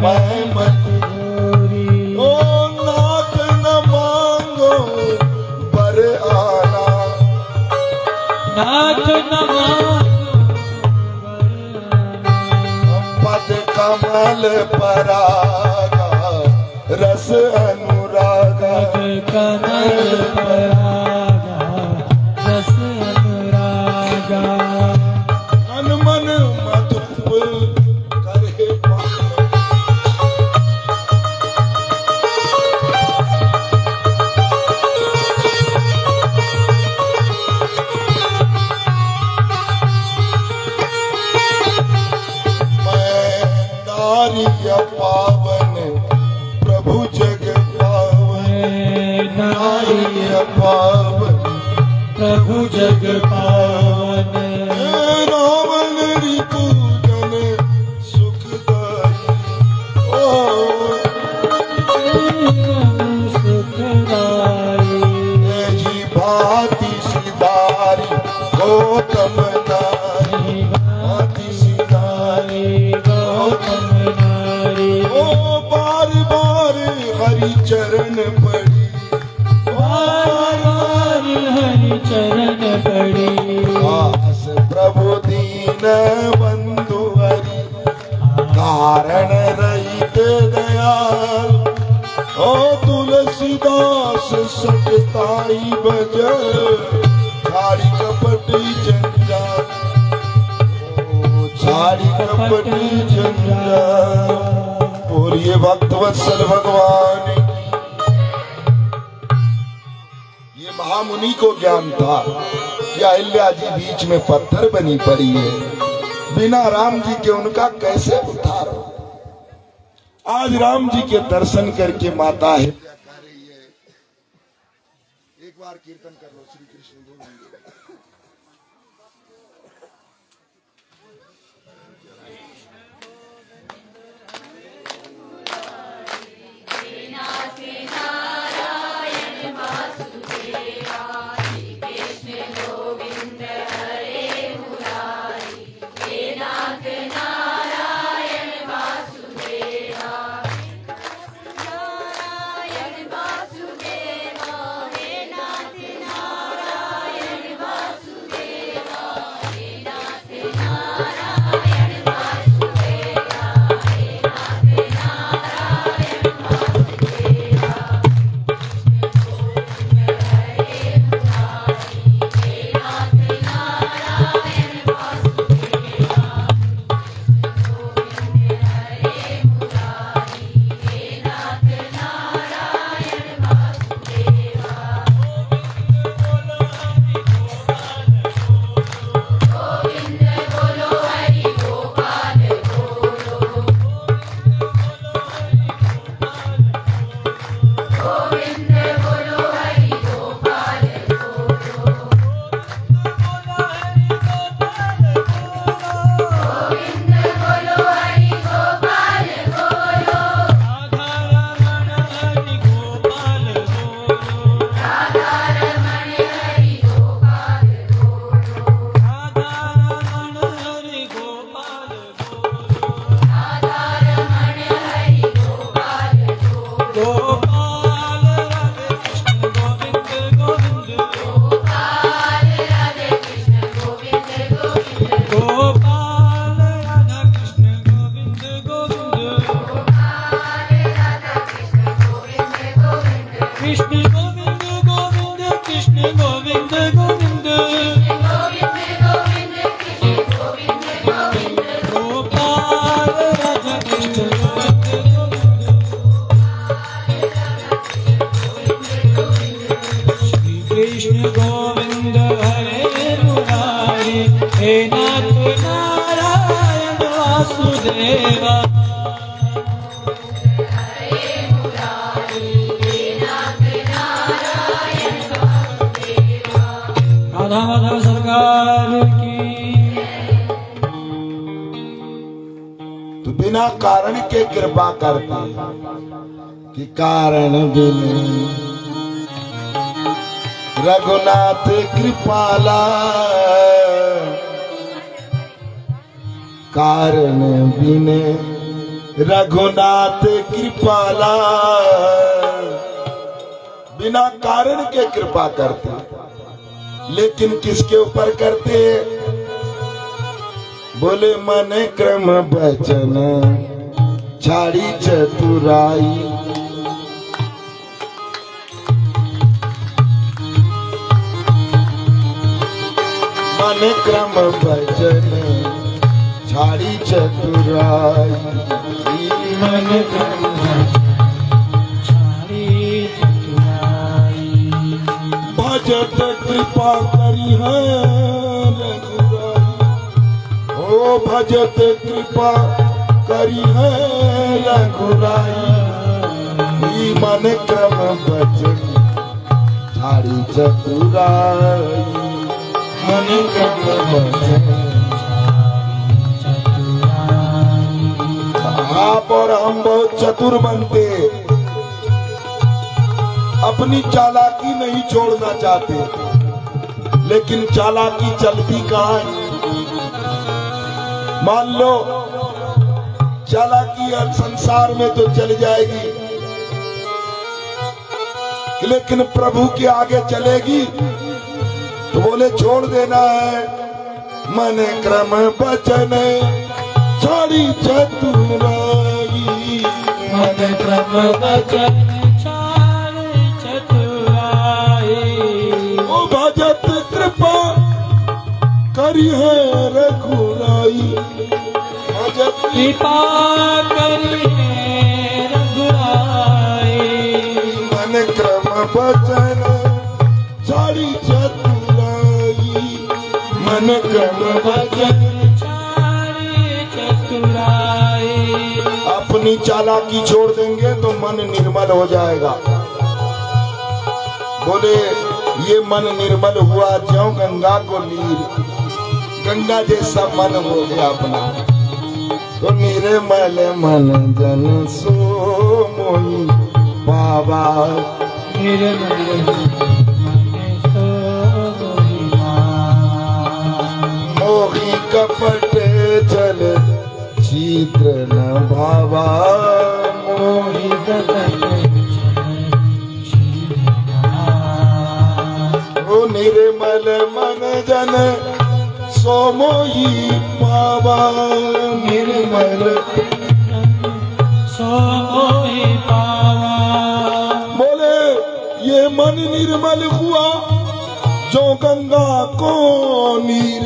मैं मति भोरी। ओ नाथ न मांगो बर आना, नाथ न मांगो बर आना। पद कमल परागा रस अनुरागा, पद कमल परागा पावन प्रभु जग पावन रावण रिपुजन सुखदाई ओ सुखदाई जी भांति सिधारी गौतम नारी भांति सिधारी गौतम नारी ओ बार बार हरि चरण पड़ी बार बार हरि चरण पड़ी दास प्रभु दीन बंधु हरि कारण रहित दयाल ओ तुलसीदास सतताई बज छाड़ी कपटी जंजाल ओ छाड़ी कपटी जंजाल। और ये भक्तवत्सल भगवान ये महामुनि को ज्ञान था कि अहिल्या जी बीच में पत्थर बनी पड़ी है, बिना राम जी के उनका कैसे उद्धार हो। आज राम जी के दर्शन करके माता है कह रही है, एक बार कीर्तन कर लो श्री कृष्ण गोविंद। बिना कारण के कृपा करते कि कारण बिन रघुनाथ कृपाला, कारण बिन रघुनाथ कृपाला। बिना कारण के कृपा करते, लेकिन किसके ऊपर करते? बोले मन क्रम बचन छाड़ी चतुराई। मन क्रम बचन छाड़ी चतुराई। मन क्रम छाड़ी चतुराई। भजत कृपा करी है ओ भजत कृपा करी है रघुराई। मन क्रम बचन झाड़ी चतुराई मन क्रम बचन आप और हम बहुत चतुर बनते, अपनी चालाकी नहीं छोड़ना चाहते, लेकिन चालाकी चलती कहाँ है? मान लो चालाकी अब संसार में तो चल जाएगी, लेकिन प्रभु के आगे चलेगी तो बोले छोड़ देना है। मन क्रम बचन झाड़ी चतुराई मन क्रम बचन झाड़ी चतुराई ओ भजत कृपा करी है रघुराई भजत कृपा करी है रघुराई मन क्रम बचन झाड़ी चतुराई मन क्रम बचन अपनी चालाकी छोड़ देंगे तो मन निर्मल हो जाएगा। बोले ये मन निर्मल हुआ ज्यों गंगा को नीर, गंगा जैसा मन हो गया अपना। तो निर्मल मन जन सो मोहि बाबा निर्मल मन सो मोहि मोहि कपट जल चित्र न भावा मोहि कपट ओ निर्मल मन जन सो मोहि पावा निर्मल सो मोहि पावा। बोले ये मन निर्मल हुआ जो गंगा को नीर,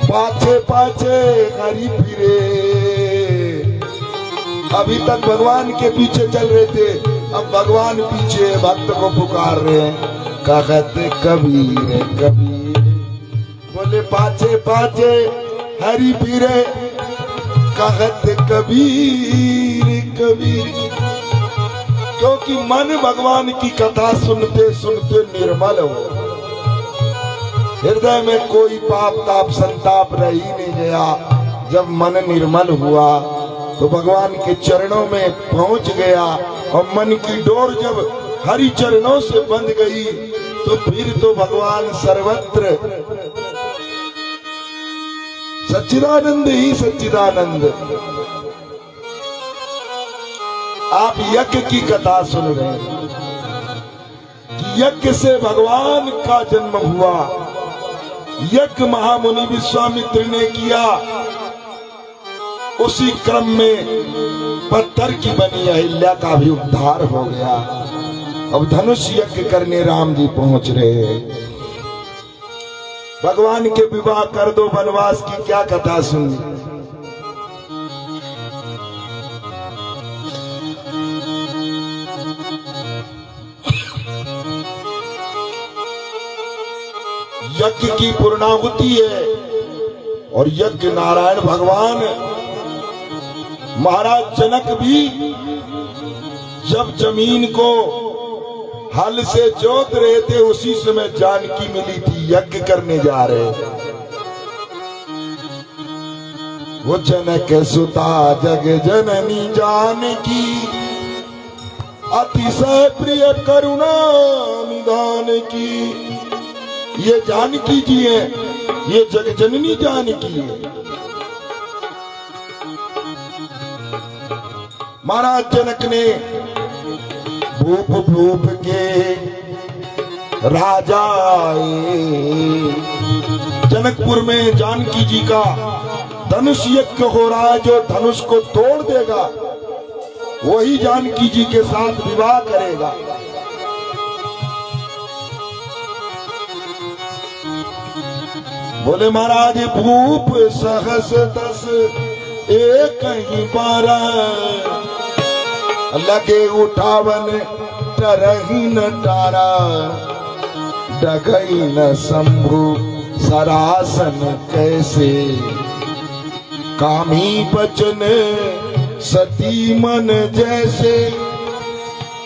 पाछे पाछे हरि फिरे। अभी तक भगवान के पीछे चल रहे थे, अब भगवान पीछे भक्त को पुकार रहे हैं, कहत कबीर कबीर। बोले पाछे पाछे हरि फिरे, कहत कबीर कबीर। क्योंकि मन भगवान की कथा सुनते सुनते निर्मल हो, हृदय में कोई पाप ताप संताप रह ही नहीं गया। जब मन निर्मल हुआ तो भगवान के चरणों में पहुंच गया, और मन की डोर जब हरि चरणों से बंध गई तो फिर तो भगवान सर्वत्र सच्चिदानंद ही सच्चिदानंद। आप यज्ञ की कथा सुन रहे हैं कि यज्ञ से भगवान का जन्म हुआ। यज्ञ महामुनि विश्वामित्र ने किया, उसी क्रम में पत्थर की बनी अहिल्या का भी उद्धार हो गया। अब धनुष यज्ञ करने राम जी पहुंच रहे। भगवान के विवाह कर दो वनवास की क्या कथा सुनी। यज्ञ की पूर्णाहुति है, और यज्ञ नारायण भगवान। महाराज जनक भी जब जमीन को हल से जोत रहे थे, उसी समय जानकी मिली थी, यज्ञ करने जा रहे। वो जनक सुता जग जननी जानकी, अतिशय प्रिय करुणा निधान की। ये जानकी जी है, ये जग जननी जानकी है। महाराज जनक ने भूप भूप के राजा जनकपुर में जानकी जी का धनुष यज्ञ हो रहा है। जो धनुष को तोड़ देगा वही जानकी जी के साथ विवाह करेगा। बोले महाराज भूप सहस दस एक ही 12, लगे उठावन तरही न टारा, डगई न शंभु सरासन कैसे, कामी बचन सती मन जैसे।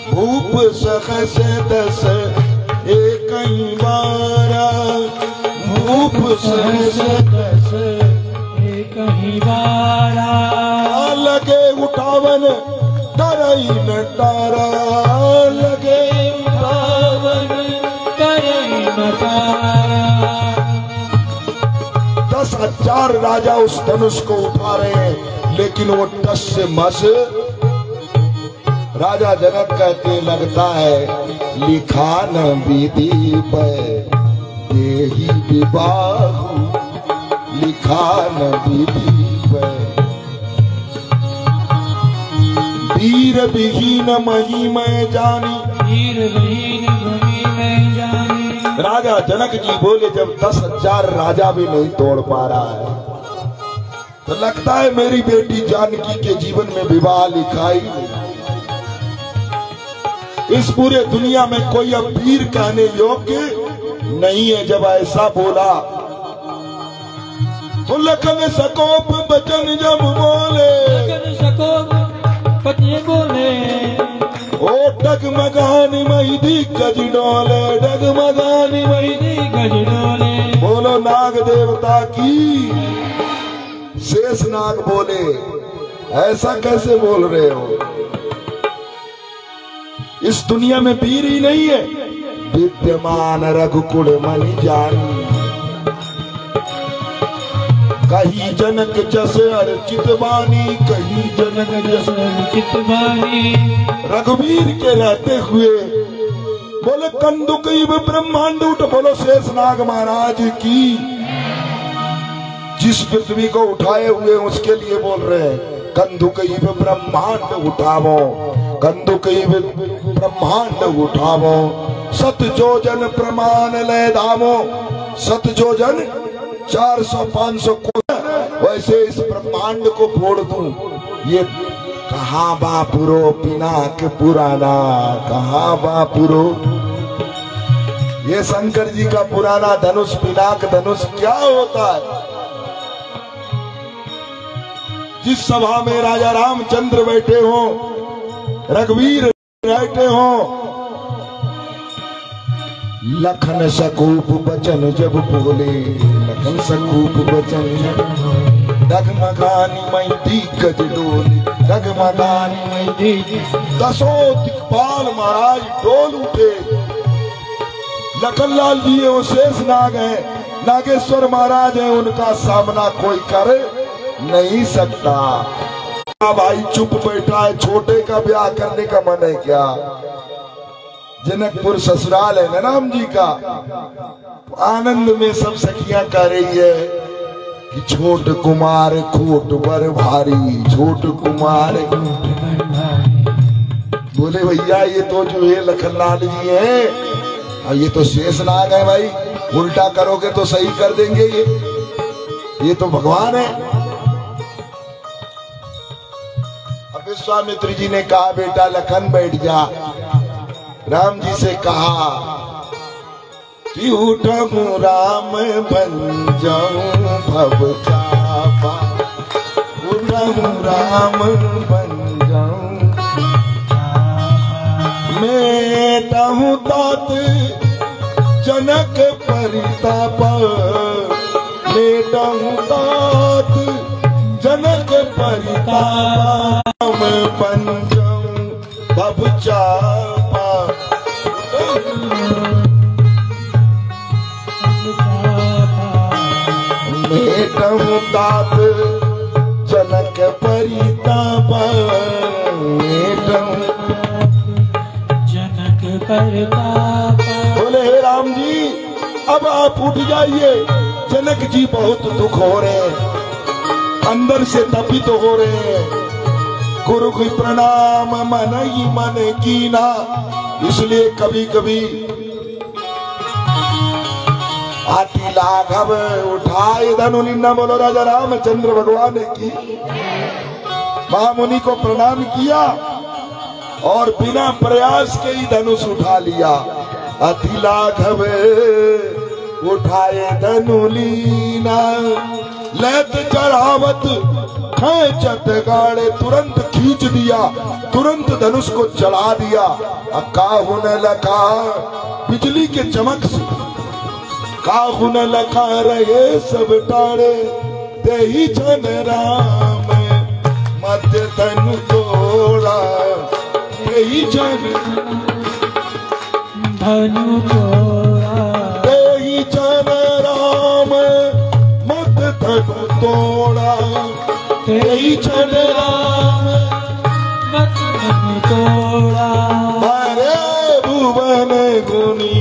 भूप सहस दस एक कहीं बारा भूप सहस दस कहीं बारा लगे उठावन डरई न तारा लगे पावन करई न तारा 10,000 राजा उस धनुष को उठा रहे हैं, लेकिन वो टस से मस। राजा जनक कहते लगता है लिखा न विधि पे देही विवाह, लिखा न विधि पे वीर विहीन मही मैं जानी, वीर विहीन भूमि में जानी। राजा जनक जी बोले जब 10,000 राजा भी नहीं तोड़ पा रहा है तो लगता है मेरी बेटी जानकी के जीवन में विवाह लिखाई नहीं। इस पूरे दुनिया में कोई अब वीर कहने योग्य नहीं है। जब ऐसा बोला तो लखन सकोप बचन जब बोले, लखन सकोप पति बोले, ओ डगमगानी मई दिग्गज डोले, डगमगानी मई गज डोले। बोलो नाग देवता की। शेष नाग बोले ऐसा कैसे बोल रहे हो, इस दुनिया में वीर ही नहीं है। विद्यमान रघुकुल मणि जानी, कहीं जनक जस अर्चित बानी, कहीं जनक जस अर्चित बानी। रघुवीर के रहते हुए बोले कंदुक ब्रह्मांड उठ। बोलो शेषनाग महाराज की। जिस पृथ्वी को उठाए हुए उसके लिए बोल रहे हैं कंदुक ब्रह्मांड उठावो, कंदुक ब्रह्मांड उठावो, सत जोजन प्रमाण ले धामो। सत जोजन 400-500 को वैसे इस ब्रह्मांड को फोड़ दूं। ये कहाँ बापुरो पिनाक पुराना, कहाँ बापुरो। ये शंकर जी का पुराना धनुष पिनाक धनुष क्या होता है। जिस सभा में राजा रामचंद्र बैठे हो, रघुवीर बैठे हो, लखन सकूप बचन जब बोले, लखन सकूप बचन डगमगानी मई दिग्गज डोले, डगमगानी मई दिग्गज। 10 दिक्पाल महाराज डोल उठे। लखनलाल जी है वो शेषनाग है, नागेश्वर महाराज है, उनका सामना कोई कर नहीं सकता। भाई चुप बैठा है, छोटे का ब्याह करने का मन है क्या। जनकपुर ससुराल है ना राम जी का। आनंद में सब सखियां कह रही है कि छोट कुमार खोट बर भारी, छोट कुमार खोट बर भारी। बोले भैया ये तो जो है लखनलाल जी है और ये तो शेषनाग है भाई, उल्टा करोगे तो सही कर देंगे। ये तो भगवान है। अब विश्वामित्र जी ने कहा बेटा लखन बैठ जा। राम जी से कहा कि उठूं राम बन जाऊं भव चापा, उठूं राम बन जाऊं मेटाहूं तात जनक परिताप, मेटाहूं तात जनक परिताप। बन जाऊं भव चापा, मेटहूं तात जनक परिताप, मेटहूं जनक परिताप। बोले हे राम जी अब आप उठ जाइए। जनक जी बहुत दुख हो रहे हैं, अंदर से तपित हो रहे हैं। गुरु की प्रणाम मन ही मन कीना। इसलिए कभी कभी आटी लाघव उठाए धनुनिन्ना। बोलो राजा रामचंद्र भगवान की। महामुनि को प्रणाम किया और बिना प्रयास के ही धनुष उठा लिया। अति लाघव उठाए धनुलीना, लैत चढ़ावत खेचत गाड़े, तुरंत खींच दिया, तुरंत धनुष को चढ़ा दिया। काहुन लखा बिजली के चमक से, काहुन लखा रहे सब टाड़े, तेही जन राम मध्य धनु तोड़ा, तेही जन धनु तोड़ा, तेही जन राम मध्य धनु तोड़ा, तेही जन राम मध्य धनु तोड़ा। मरे भुवन गुनी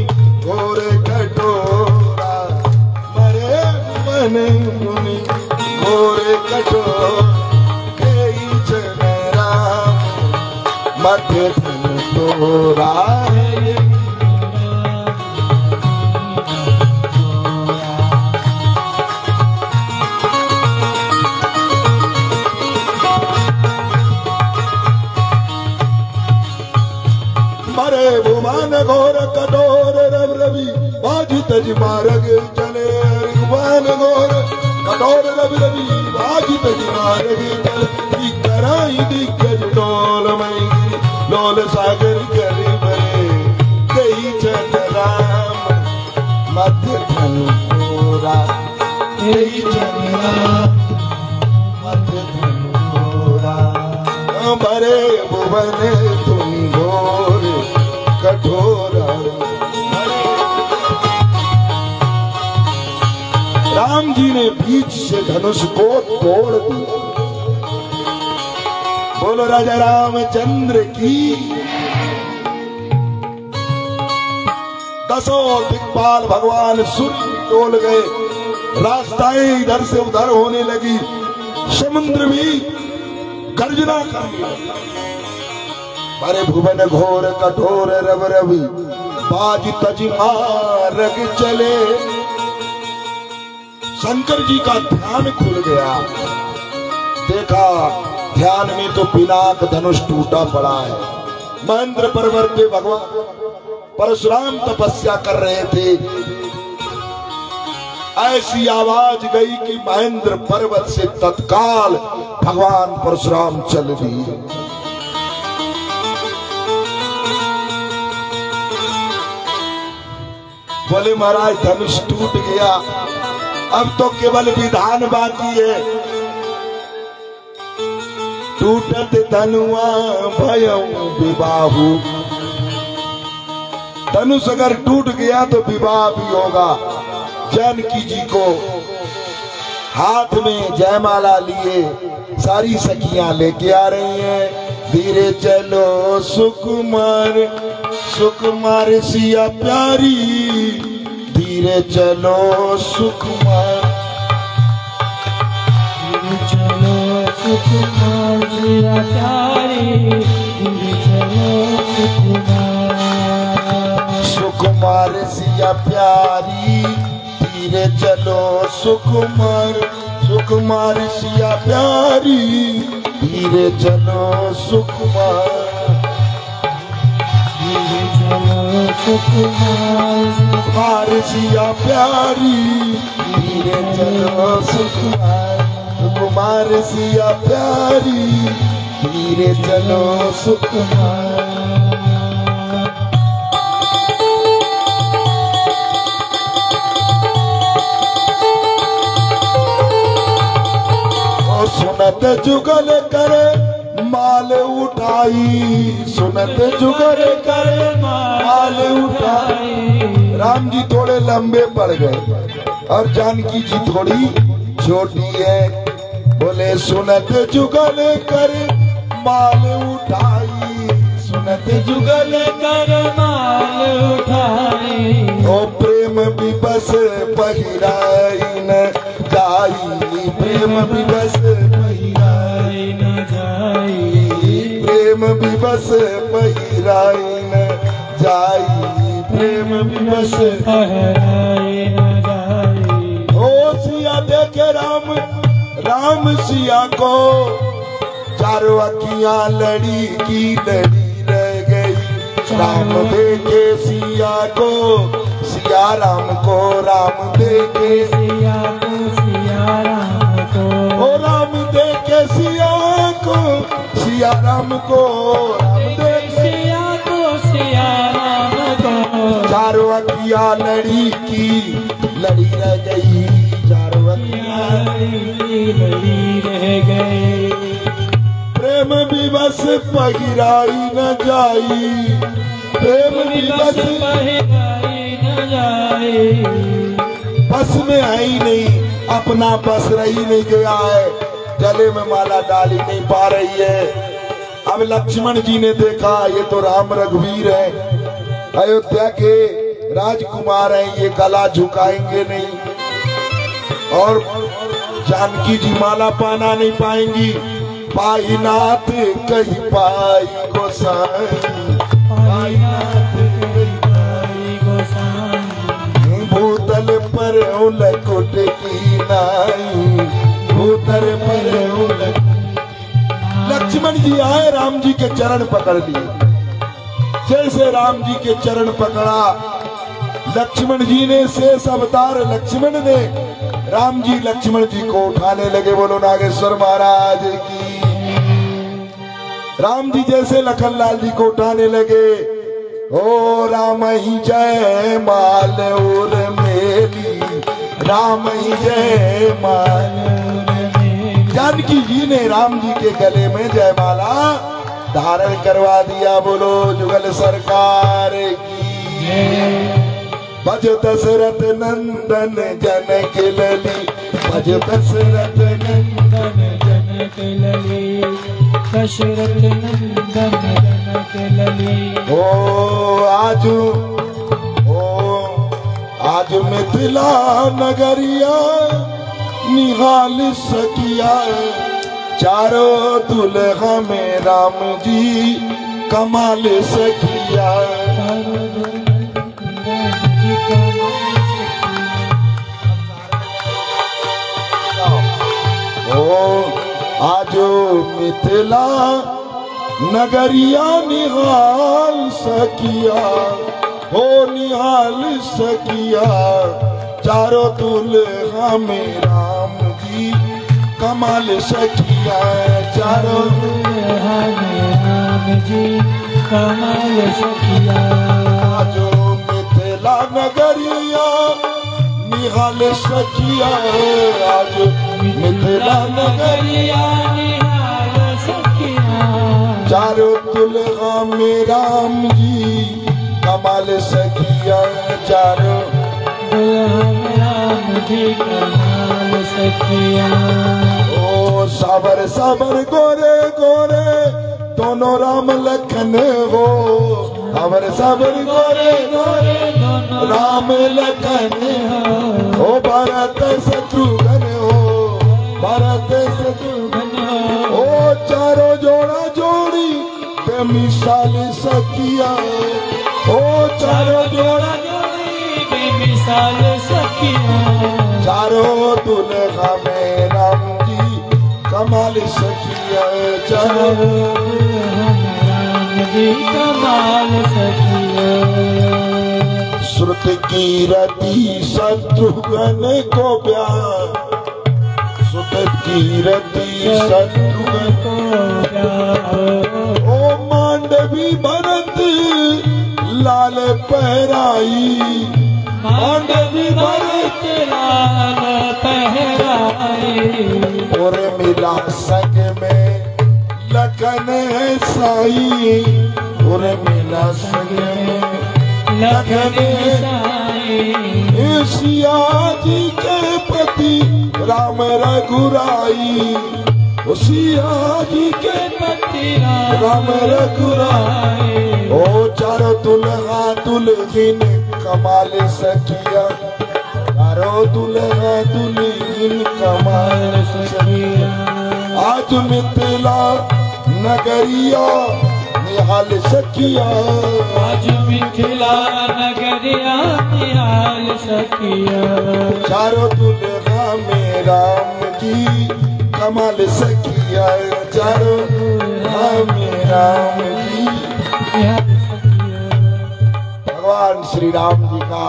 घोर कटोरा, मरे भुवन गुनी घोर कटोरा, तेही जन राम मध्य धनु तोड़ा। मरे भुवन घोर कठोर रव रवि, बाजी तज मार्ग चले, भुवन घोर कठोर रव रवि, बाजी तज मार्ग चले, कराई दिग्गज डोल मई, लोल सागर करे बरे, तेही जन राम मध्य धनु तोड़ा, तेही जन राम मध्य धनु तोड़ा। मरे भुवन तुम घोर कठोरा, राम जी ने बीच से धनुष को तोड़ दिया। बोलो राजा रामचंद्र की। दसों दिक्पाल भगवान सूर्य टोल गए, रास्ताएं इधर से उधर होने लगी, समुद्र भी गर्जना करने लगा। अरे भुवन घोर कठोर रव रवि, बाज तज मार्ग चले। शंकर जी का ध्यान खुल गया, देखा ध्यान में तो पिनाक धनुष टूटा पड़ा है। महेंद्र पर्वत पे भगवान परशुराम तपस्या कर रहे थे, ऐसी आवाज गई कि महेंद्र पर्वत से तत्काल भगवान परशुराम चल दिए। बोले महाराज धनुष टूट गया, अब तो केवल विधान बाकी है। टूटत धनुआ भयऊ विवाहु, धनुष अगर टूट गया तो विवाह भी होगा। जानकी जी को हाथ में जयमाला लिए सारी सखियां लेके आ रही हैं। धीरे चलो सुकुमार, सुकुमार सिया प्यारी, धीरे चलो सुकुमार, धीरे चलो सुकुमार सिया प्यारी, धीरे चलो सुकुमार, सुकुमार सिया प्यारी, धीरे चलो सुकुमार, सुकुमार सिया प्यारी, धीरे चलो सुकुमार, धीरे चलो सुकुमार, सुकुमार सिया प्यारी, धीरे चलो सुकुमार, सुकुमार सिया प्यारी, धीरे चलो सुकुमार। सुनत जुगल करे माल उठाई, सुनत जुगल करे माल उठाई। राम जी थोड़े लंबे पड़ गए और जानकी जी थोड़ी छोटी है। बोले सुनत जुगल करे माल उठाई, सुनत जुगल करे माल उठाई। ओ प्रेम विवश पहिराई न जाई, प्रेम विवश पहिराई न जाई, प्रेम विवश पहिराई न जाई, प्रेम विवश पहिराई न जाई। ओ सिया देखे राम, राम सिया को, चारों अखियां लड़ी की लड़ी रह गई। राम देखे सिया को, सिया राम को, राम देखे सिया को, सिया राम को, ओ राम दे के सिया को, सिया राम को, राम दे के सिया को, सिया राम को। चारों अखियां लड़ी की लड़ी रह गई, चारों अखियां लड़ी रह गए। प्रेम विवश पहिराई न जाई, प्रेम विवश पहिराई न जाए। बस में आई नहीं, अपना बस रही नहीं गया है, गले में माला डाली नहीं पा रही है। अब लक्ष्मण जी ने देखा ये तो राम रघुवीर है, अयोध्या के राजकुमार हैं, ये गला झुकाएंगे नहीं और जानकी जी माला पाना नहीं पाएंगी। पाई नाथ कही पाई गोसाई, पाई नाथ कही पाई गोसाई। भूतल पर उलकुट की नाई, भूतल पर उलकुट। लक्ष्मण जी आए, राम जी के चरण पकड़ लिए। जैसे राम जी के चरण पकड़ा, लक्ष्मण जी ने शेष अवतार लक्ष्मण ने राम जी लक्ष्मण जी को उठाने लगे। बोलो नागेश्वर महाराज की। राम जी जैसे लखनलाल जी को उठाने लगे, ओ राम ही जय माल और मेली, राम ही जय माल। जानकी जी ने राम जी के गले में जयमाला धारण करवा दिया। बोलो जुगल सरकार की। भज दशरथ नंदन जनक लली, भज दशरथ नंदन जनक लली, दशरथ नंदन जनक लली। आज मिथिला नगरिया निहाल सकिया, चारों दुल्हा में राम जी कमाल सकिया। आजो मिथिला नगरिया निहाल सकिया, हो निहाल सकिया, चारों दुल्हा में राम जी कमाल सकिया, चारों दुल्हा में राम जी कमाल सकिया। आजो मिथिला नगरिया निहाल सकिया, आज मिथिला नगरिया निहाल सकिया, चारों दुल्हा में राम जी कमाल सकिया, चारों दुल्हा में राम जी कमाल सकिया। ओ साबर साबर गोरे गोरे दोनों राम लखन हो, साबर साबर गोरे गोरे दोनों राम लखन हो, ओ भरत शत्रुघ्न हो, भरत शत्रुघ्न हो, ओ चारों जोड़ा जोड़ी बेमिसाल सकिया, ओ चारों जोड़ा जोड़ी बेमिसाल सकिया, चारों दुल्हा में राम जी कमाल सकिया, चारों दुल्हा में राम जी कमाल सकिया। श्रुत की रति शत्रुघ्न को प्यार, श्रुत की रति शत्रुघ्न को प्यार, ओ मांडवी भरत लाल पहराई, मांडवी भरत लाल पहराई, और मिला संग में लखन साई, और मिला संग में लखन साई, सिया जी के पति राम रघुराई, सिया जी के पति राम रघुराई, ओ चारों दुल्हा दुल्हन कमाल सकिया, चारों दुल्हा दुल्हन कमाल सकिया। आज मिथिला नगरिया निहाल सकिया, आज मिथिला नगरिया निहाल सकिया, चारों दुल्हा में राम जी कमाल सकिया, चारों दुल्हा में राम जी निहाल सकिया। भगवान श्री राम जी का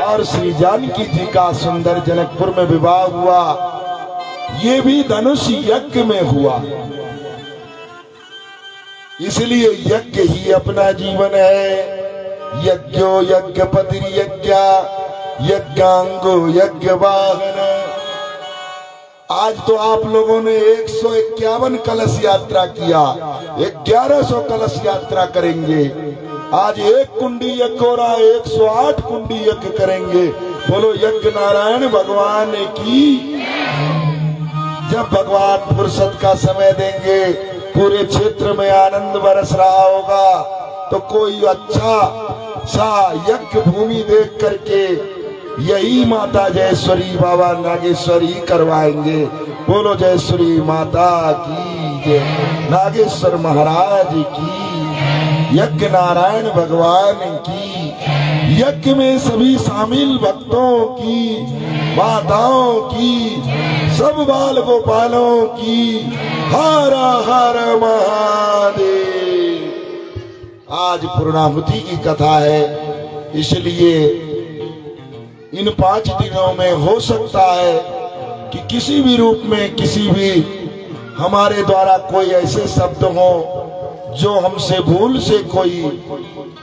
और श्री जानकी जी का सुंदर जनकपुर में विवाह हुआ। ये भी धनुष यज्ञ में हुआ। इसलिए यज्ञ ही अपना जीवन है। यज्ञो यज्ञपति यज्ञ यज्ञांगो यज्ञ वाहन। आज तो आप लोगों ने 151 कलश यात्रा किया, 1100 कलश यात्रा करेंगे। आज 1 कुंडी यज्ञ हो रहा है, 108 कुंडी यज्ञ करेंगे। बोलो यज्ञ नारायण भगवान की। जब भगवान फुर्सत का समय देंगे, पूरे क्षेत्र में आनंद बरस रहा होगा, तो कोई अच्छा सा यज्ञ भूमि देख करके यही माता जयेश्वरी बाबा नागेश्वरी करवाएंगे। बोलो जयेश्वरी माता की जय, नागेश्वर महाराज की, यज्ञ नारायण भगवान की। यज्ञ में सभी शामिल भक्तों की, माताओं की, सब बाल गोपालों की हर हर महादेव। आज पूर्णाहुति की कथा है, इसलिए इन 5 दिनों में हो सकता है कि किसी भी रूप में किसी भी हमारे द्वारा कोई ऐसे शब्द हो जो हमसे भूल से कोई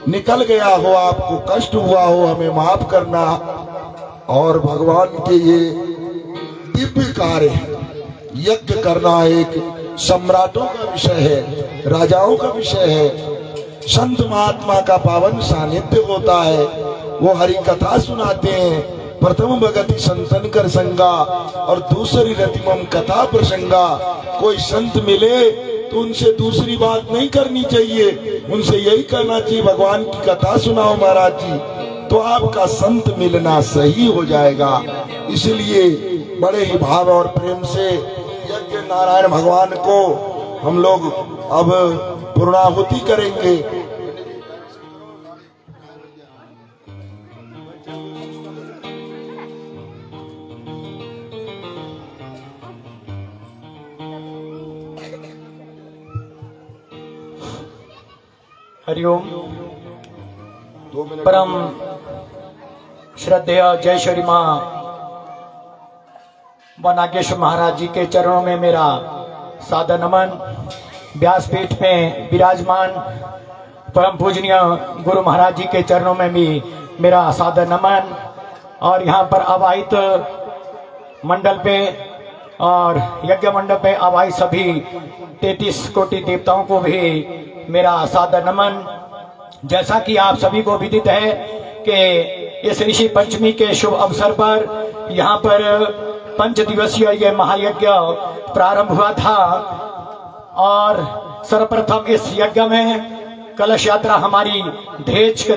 निकल गया हो, आपको कष्ट हुआ हो, हमें माफ करना। और भगवान के ये दिव्य कार्य यज्ञ करना एक सम्राटों का विषय है, राजाओं का विषय है। संत महात्मा का पावन सानिध्य होता है, वो हरि कथा सुनाते हैं। प्रथम भगति संतन कर संगा और दूसरी रतिमम कथा प्रसंगा। कोई संत मिले तो उनसे दूसरी बात नहीं करनी चाहिए, उनसे यही करना चाहिए भगवान की कथा सुनाओ महाराज जी, तो आपका संत मिलना सही हो जाएगा। इसलिए बड़े ही भाव और प्रेम से यज्ञ नारायण भगवान को हम लोग अब पूर्णाहुति करेंगे। हरिओम। परम श्रद्धेय जयेश्वरी मां व नागेश्वर महाराज जी के चरणों में मेरा सादर नमन। व्यासपीठ में विराजमान परम पूजनीय गुरु महाराज जी के चरणों में भी मेरा सादर नमन। और यहाँ पर आवाहित मंडल पे और यज्ञ मंडप पे आवाहित सभी 33 कोटि देवताओं को भी मेरा सादर नमन। जैसा कि आप सभी को विदित है कि इस ऋषि पंचमी के शुभ अवसर पर यहाँ पर 5 दिवसीय ये महायज्ञ प्रारंभ हुआ था। और सर्वप्रथम इस यज्ञ में कलश यात्रा हमारी धेज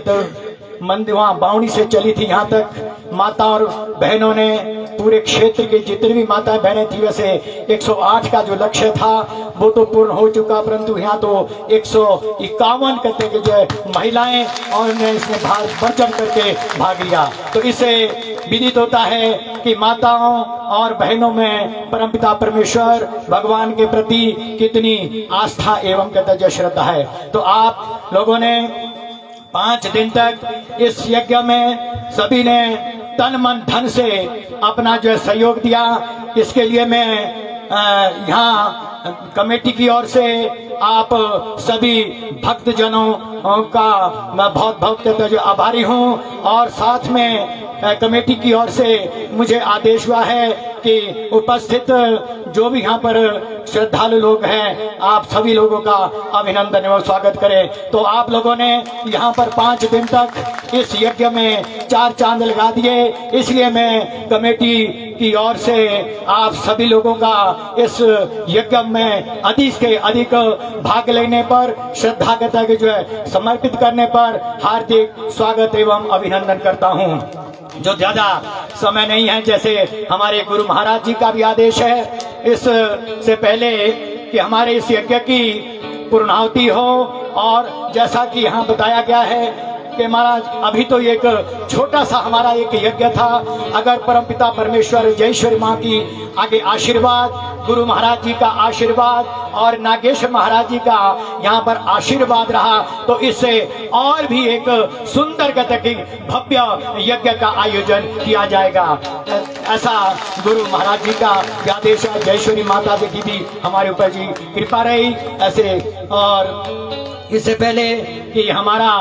मंदिर वहां बावनी से चली थी। यहाँ तक माता और बहनों ने पूरे क्षेत्र के जितनी भी माता बहनें थी, वैसे 108 का जो लक्ष्य था वो तो पूर्ण हो चुका, परंतु यहाँ तो 151 करते के जो महिलाएं और इसमें बढ़ चढ़ करके भाग लिया। तो इससे विदित होता है कि माताओं और बहनों में परमपिता परमेश्वर भगवान के प्रति कितनी आस्था एवं कहते श्रद्धा है। तो आप लोगों ने 5 दिन तक इस यज्ञ में सभी ने तन मन धन से अपना जो है सहयोग दिया। इसके लिए मैं यहाँ कमेटी की ओर से आप सभी भक्तजनों का मैं बहुत बहुत जो आभारी हूँ। और साथ में कमेटी की ओर से मुझे आदेश हुआ है कि उपस्थित जो भी यहाँ पर श्रद्धालु लोग हैं, आप सभी लोगों का अभिनंदन एवं स्वागत करें। तो आप लोगों ने यहाँ पर 5 दिन तक इस यज्ञ में 4 चांद लगा दिए, इसलिए मैं कमेटी की ओर से आप सभी लोगों का इस यज्ञ में अधिक से अधिक भाग लेने पर, श्रद्धा के जो है समर्पित करने पर हार्दिक स्वागत एवं अभिनंदन करता हूँ। जो ज्यादा समय नहीं है, जैसे हमारे गुरु महाराज जी का भी आदेश है इस से पहले कि हमारे इस यज्ञ की पूर्णाहुति हो। और जैसा कि यहाँ बताया गया है कि महाराज अभी तो एक छोटा सा हमारा एक यज्ञ था, अगर परमपिता परमेश्वर जयेश्वरी माँ की आगे आशीर्वाद गुरु महाराज जी का आशीर्वाद और नागेश्वर महाराज जी का यहाँ पर आशीर्वाद रहा तो इससे और भी एक सुंदर गति भव्य यज्ञ का आयोजन किया जाएगा। ऐसा गुरु महाराज जी का आदेश है। जयश्वरी माता जी की भी हमारे ऊपर जी कृपा रही ऐसे। और इससे पहले कि हमारा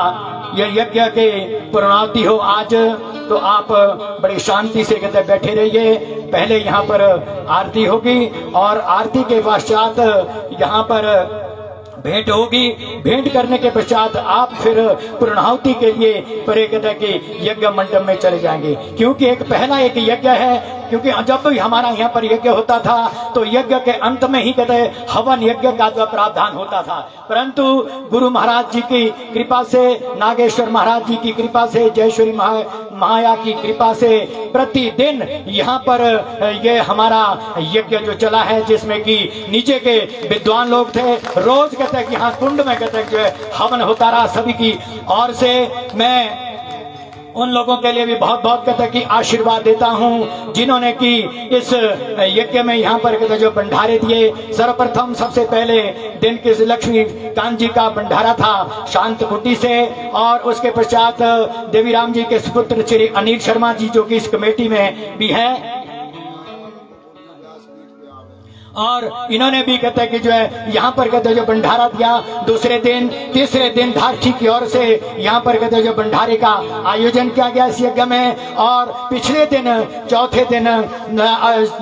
यह यज्ञ के पूर्णाहुति हो आज, तो आप बड़ी शांति से कहते बैठे रहिए। पहले यहाँ पर आरती होगी और आरती के पश्चात यहाँ पर भेंट होगी। भेंट करने के पश्चात आप फिर पूर्णाहुति के लिए परे कहते कि यज्ञ मंडप में चले जाएंगे, क्योंकि एक पहला एक यज्ञ है। क्योंकि जब भी हमारा यहाँ पर यज्ञ होता था तो यज्ञ के अंत में ही कहते हवन यज्ञ का जो प्रावधान होता था, परंतु गुरु महाराज जी की कृपा से, नागेश्वर महाराज जी की कृपा से, जयश्वरी माया की कृपा से प्रतिदिन यहाँ पर ये हमारा यज्ञ जो चला है, जिसमें कि नीचे के विद्वान लोग थे, रोज कहते हैं कि यहाँ कुंड में कहते हैं जो है हवन होता रहा सभी की ओर से। मैं उन लोगों के लिए भी बहुत बहुत कहते कि आशीर्वाद देता हूं जिन्होंने कि इस यज्ञ में यहाँ पर कहते जो भंडारे दिए। सर्वप्रथम सबसे पहले दिन के लक्ष्मी कांत जी का भंडारा था शांत कुटी से, और उसके पश्चात देवीराम जी के सुपुत्र श्री अनिल शर्मा जी जो कि इस कमेटी में भी है, और इन्होंने भी कहते हैं कि जो है यहाँ पर कहते जो भंडारा दिया। दूसरे दिन तीसरे दिन धारठी की ओर से यहाँ पर कहते जो भंडारे का आयोजन किया गया इस यज्ञ में। और पिछले दिन चौथे दिन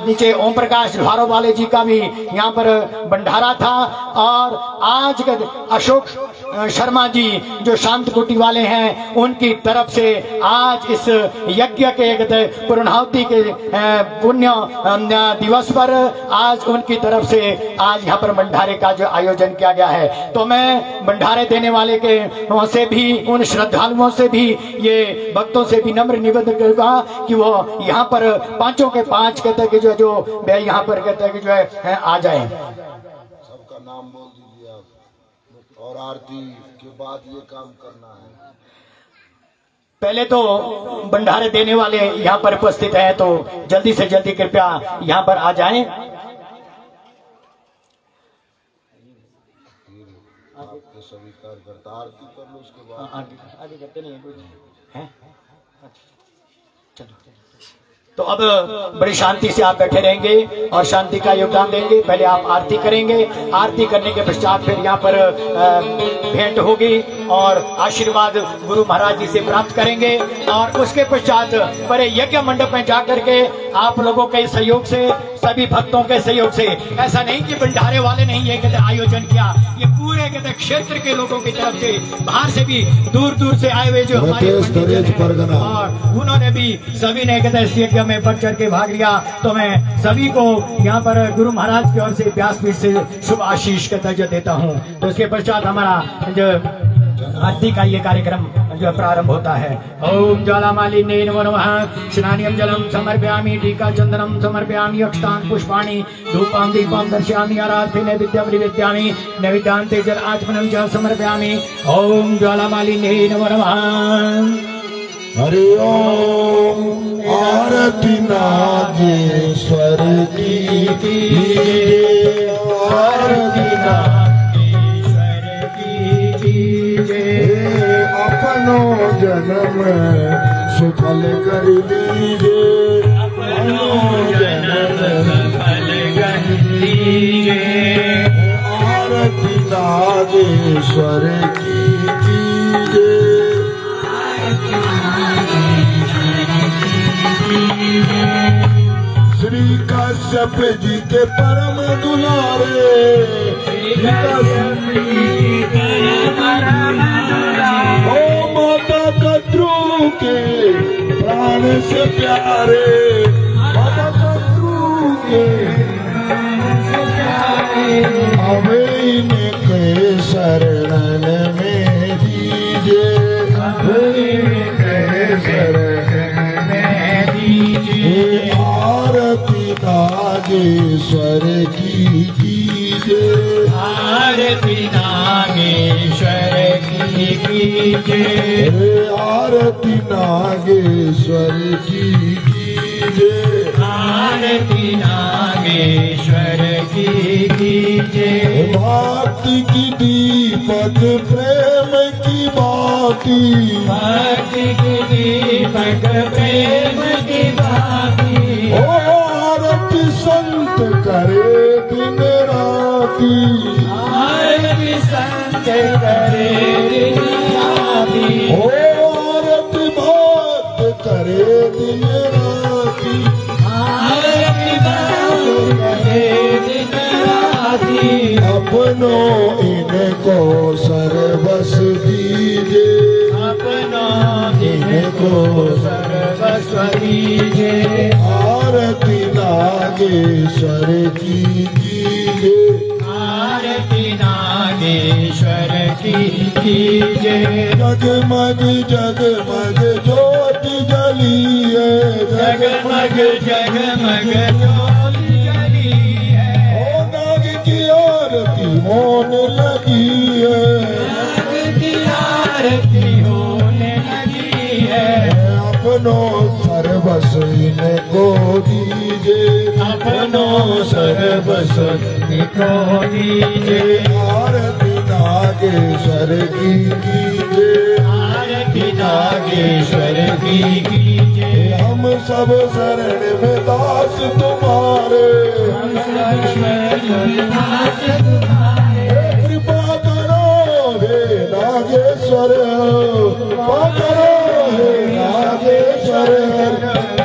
नीचे ओम प्रकाश भारो वाले जी का भी यहाँ पर भंडारा था। और आज अशोक शर्मा जी जो शांत कुटी वाले हैं उनकी तरफ से आज इस यज्ञ के पूर्णाहुति के पुण्य दिवस पर आज उनकी तरफ से आज यहाँ पर भंडारे का जो आयोजन किया गया है। तो मैं भंडारे देने वाले के से भी, उन श्रद्धालुओं से भी, ये भक्तों से भी नम्र निवेदन करूंगा कि वो यहाँ पर पांचों के पांच कहते हैं कि जो यहाँ पर कहते हैं कि जो है आ जाए। सबका नाम बोल दीजिए आप, और आरती के बाद ये काम करना है। पहले तो भंडारे देने वाले यहाँ पर उपस्थित हैं, तो जल्दी से जल्दी कृपया यहाँ पर आ जाएं। आपके सभी कार्यकर्ता आरती कर लो, उसके बाद आगे करते नहीं है कुछ है। चलो तो अब बड़ी शांति से आप बैठे रहेंगे और शांति का योगदान देंगे। पहले आप आरती करेंगे, आरती करने के पश्चात फिर यहाँ पर भेंट होगी और आशीर्वाद गुरु महाराज जी से प्राप्त करेंगे। और उसके पश्चात बड़े यज्ञ मंडप में जाकर के आप लोगों के सहयोग से, सभी भक्तों के सहयोग से, ऐसा नहीं कि भंडारे वाले नहीं ये कहते आयोजन किया, ये पूरे कहते क्षेत्र के लोगों की तरफ से, बाहर से भी दूर दूर से आए हुए जो हमारे और उन्होंने भी सभी ने कहते इस यज्ञ में बढ़ चढ़ के भाग लिया। तो मैं सभी को यहाँ पर गुरु महाराज की ओर से व्यासपीठ से शुभ आशीष कहता जो देता हूँ। तो इसके पश्चात हमारा जो आरती का ये कार्यक्रम जो प्रारंभ होता है। ओम ज्वालामालिन्ये नमो नमः। स्नानियं जलम समर्पयामि, टीका चंदनम समर्पयामि, अक्षतान पुष्पाणि धूपं दीपं दर्शयामि, आराध्य नैवेद्यं निवेदयामि, नैवेद्यान्ते जल आचमनं च समर्पयामि। ओम ज्वालामालिन्ये नमो नमः। हरि ओम। आरती नागेश्वर की, आरती अपनो जन्म सुफल कर लीजिए, अपनो जन्म सुफल कर लीजिए। आरती नागेश्वर की कीजिए, श्री कश्यप जी के परम दुलारे, ओ माता कद्रू के प्राण से प्यारे, माता कद्रू के हमें इनके शरणन में दीजिए, शरण में दीजिए। आरती नागेश्वर की कीजिए, आरती नागेश्वर की कीजिए, आरती नागेश्वर की कीजिए, आरती नागेश्वर नागेश्वर की कीजिए। भक्ति की दीपक प्रेम की बाती, भक्ति की दीपक प्रेम की बाती। ओ आरती संत करे दिन राती, आरती संत करे दिन राती। ओ आरती भक्त करे दिन राती, आरती भक्त करे दिन राती। अपनों इनको सर्वस दीजे, अपनों इनको सर्वस्व दीजिए। आरती नागेश्वर की कीजिए, आरती नागेश्वर की कीजिए। जगमग जगमग ज्योति जली है, जगमग जगमग ज्योति जली है। ओ नाग की आरती होने लगी है, नाग की आरती होने लगी है। अपनों सर्वस इनको दीजे, अपनों सर्वस्व को दीजिए। आरती नागेश्वर की कीजिए, आरती नागेश्वर की कीजिए। हम सब शरण में दास तुम्हारे, कृपा करो हे नागेश्वर, कृपा करो हे नागेश्वर।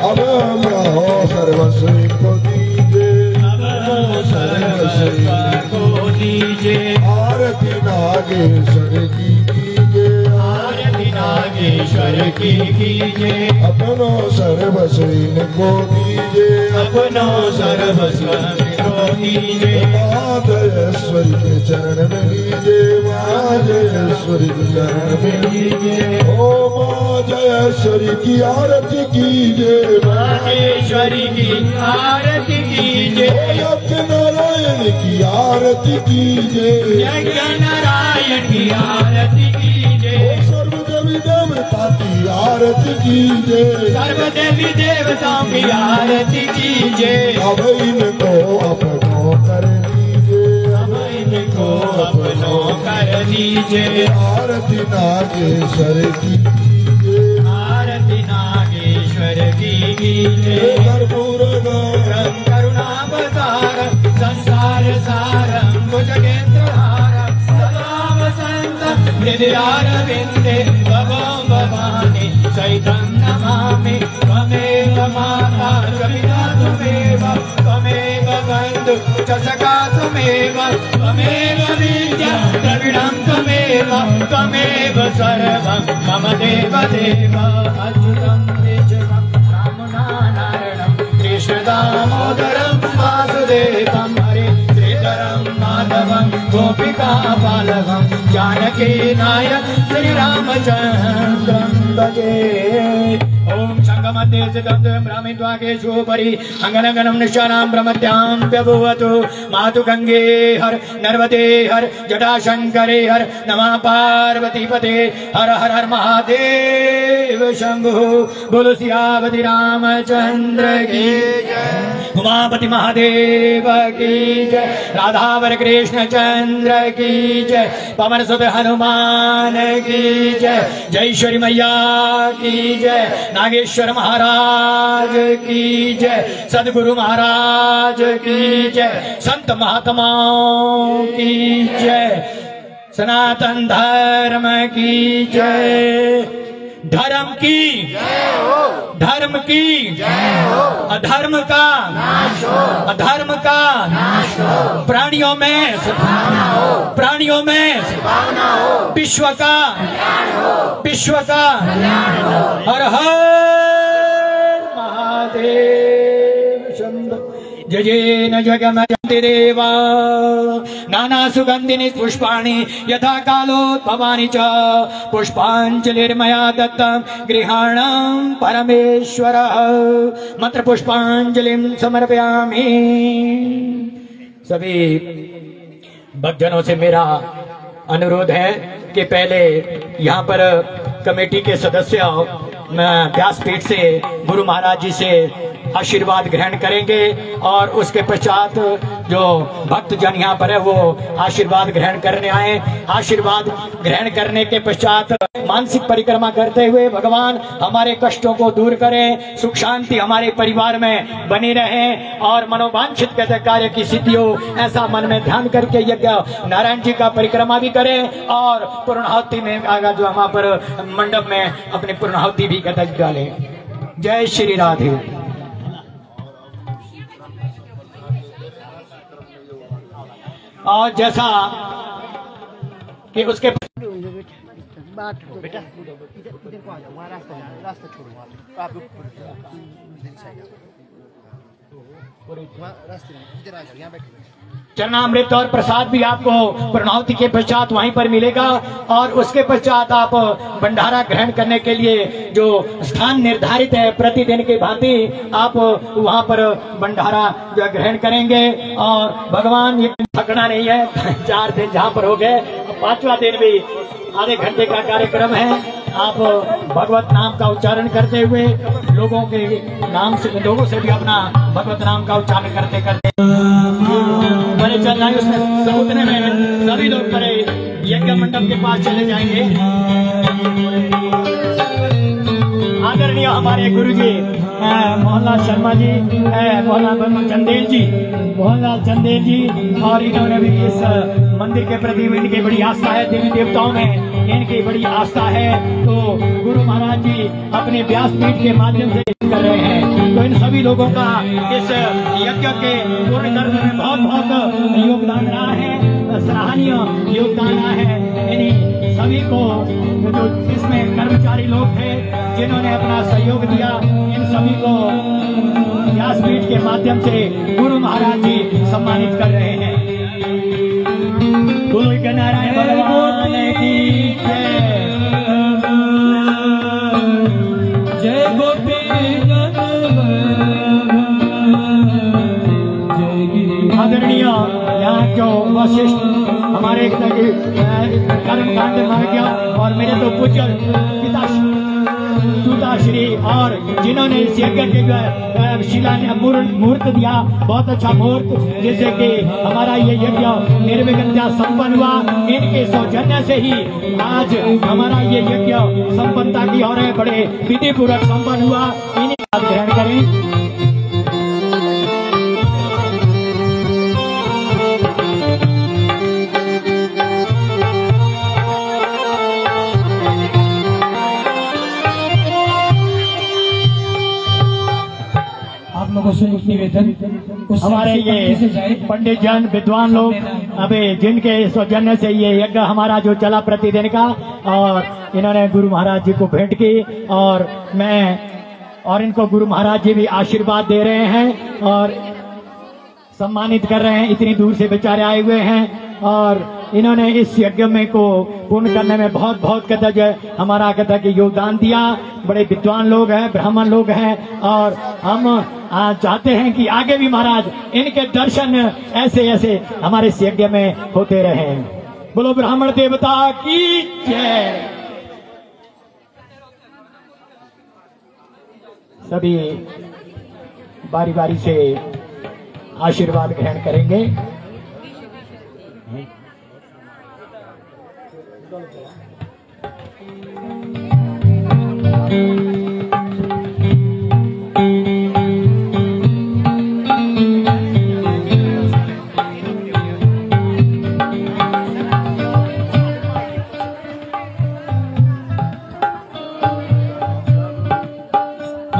अब हम हो सर्वस्व को दीजिए, को दीजिए। आरती नागेश्वर की कीजिए, आरती नागेश्वर की कीजिए। अपनों सर्वस्व इनको दीजिए, अपनों सर्वस्व को दीजिए। महाजयेश्वरी के चरण में लीजिए, महाजयेश्वरी के चरण में लीजिए। ओ महाजयेश्वरी की आरती कीजिए, नागेश्वरी की आरती कीजिए। यज्ञ नारायण की आरती कीजिए, यज्ञ नारायण की आरती कीजिए। सर्वदेवी देवता की आरती कीजिए, सर्वदेवी देवताओं की आरती कीजिए। अब इनको अपनों कर लीजिए, अब इनको अपनों कर दीजिए। आरती नागेश्वर की कीजिए, आरती नागेश्वर की कीजिए। कर्पूर गौरम करुणावतारं संसार सारं भुजगेन्द्रहारं सदा वसन्तं हृदयारविन्दे भवं भवानी सहितं नमामि। त्वमेव माता च पिता त्वमेव, त्वमेव बन्धु च सखा त्वमेव, त्वमेव विद्या द्रविणं त्वमेव, त्वमेव सर्वं मम देवदेव। अच्युतं केशवं रामनारायणं कृष्णदामोदरं वासुदेवं हरे श्रीधरं माधवं गोपिकापालकं जानकी नायक श्रीरामचन्द्रं भजे। ओम संगमध्ये सिद्धं ब्राह्मीद्वाकेशोपरि अंगनगनं निशानां ब्रह्मत्यां व्यभुवतु। मातु गंगे हर नर्मदे हर जटाशंकरे हर नमः पार्वतीपते हर हर हर महादेव शंभु। बोलो सियावति रामचंद्र की जय, उमापति महादेव की जय, राधावर कृष्ण चंद्र की जय, पवन सुत हनुमान की जय, जयश्वरी मैया की जय, नागेश्वर महाराज की जय, सदगुरु महाराज की जय, संत महात्माओं की जय, सनातन धर्म की जय। धर्म की धर्म की अधर्म का अधर्म का प्राणियों में विश्व का हर हर महादेव शंभो। जजेन जगमयन्ति देवा नाना सुगंधिनि पुष्पाणि यथा कालोद्भवानि च पुष्पाञ्जलिर्मया दत्तं गृहाणं परमेश्वरः मंत्र पुष्पांजलिं समर्पयामि। सभी भक्तजनों से मेरा अनुरोध है कि पहले यहाँ पर कमेटी के सदस्य व्यासपीठ से गुरु महाराज जी से आशीर्वाद ग्रहण करेंगे और उसके पश्चात जो भक्त जन यहाँ पर है वो आशीर्वाद ग्रहण करने आए। आशीर्वाद ग्रहण करने के पश्चात मानसिक परिक्रमा करते हुए भगवान हमारे कष्टों को दूर करें, सुख शांति हमारे परिवार में बनी रहे और मनोवांछित कार्य की सिद्धि हो, ऐसा मन में ध्यान करके यज्ञ नारायण जी का परिक्रमा भी करें और पूर्णाहुति में आगा जो वहां पर मंडप में अपनी पूर्णाहुति भी डालें। जय श्री राधे। और जैसा कि उसके बात बेटा इधर को आ जाओ, वहाँ रास्ता छोड़ो, आप रास्ते में इधर आ जाओ, यहाँ बैठो। चरणामृत और प्रसाद भी आपको पूर्णाहुति के पश्चात वहीं पर मिलेगा और उसके पश्चात आप भंडारा ग्रहण करने के लिए जो स्थान निर्धारित है प्रतिदिन की भांति आप वहां पर भंडारा जो ग्रहण करेंगे। और भगवान ये थकना नहीं है, 4 दिन जहाँ पर हो गए, 5वां दिन भी आधे घंटे का कार्यक्रम है। आप भगवत नाम का उच्चारण करते हुए लोगों से भी अपना भगवत नाम का उच्चारण करते करते बड़े चल रहा है। उसमें सबूतने में सभी लोग बड़े यज्ञ मंडप के पास चले जाएंगे। आदरणीय हमारे गुरु जी मोहनलाल शर्मा जी, मोहनलाल चंदेल जी और इन्होंने भी इस मंदिर के प्रति इनकी बड़ी आस्था है, देवी देवताओं में इनकी बड़ी आस्था है। तो गुरु महाराज जी अपने व्यासपीठ के माध्यम से कर रहे हैं। तो इन सभी लोगों का इस यज्ञ के पूर्ण करने में बहुत बहुत योगदान रहा है, सराहनीय योगदान रहा है। इन्हीं सभी को जो इसमें कर्मचारी लोग थे जिन्होंने अपना सहयोग दिया, इन सभी को व्यासपीठ के माध्यम से गुरु महाराज जी सम्मानित कर रहे हैं। गुरु के नारायण भगवान की जय गोपी आदरणीय यहाँ जो वशिष्ठ हमारे कर्मकांड मार गया और मेरे तो पूज्य पिताश्री और जिन्होंने इस यज्ञ के शिलान्यास मुहूर्त दिया, बहुत अच्छा मुहूर्त, जैसे कि हमारा ये यज्ञ निर्विघ्नता संपन्न हुआ। इनके सौजन्य से ही आज हमारा ये यज्ञ संपन्नता की और बड़े विधि पूर्वक संपन्न हुआ। इन्हें ग्रहण करें। लोगों से निवेदन, हमारे ये पंडित जन विद्वान लोग अभी जिनके सौजन्य से ये यज्ञ हमारा जो चला प्रतिदिन का, और इन्होंने गुरु महाराज जी को भेंट की और इनको गुरु महाराज जी भी आशीर्वाद दे रहे हैं और सम्मानित कर रहे हैं। इतनी दूर से बेचारे आए हुए हैं और इन्होंने इस यज्ञ में को पूर्ण करने में बहुत बहुत हमारा योगदान दिया। बड़े विद्वान लोग हैं, ब्राह्मण लोग हैं और हम चाहते हैं कि आगे भी महाराज इनके दर्शन ऐसे ऐसे हमारे इस यज्ञ में होते रहे। बोलो ब्राह्मण देवता की जय। सभी बारी बारी से आशीर्वाद ग्रहण करेंगे।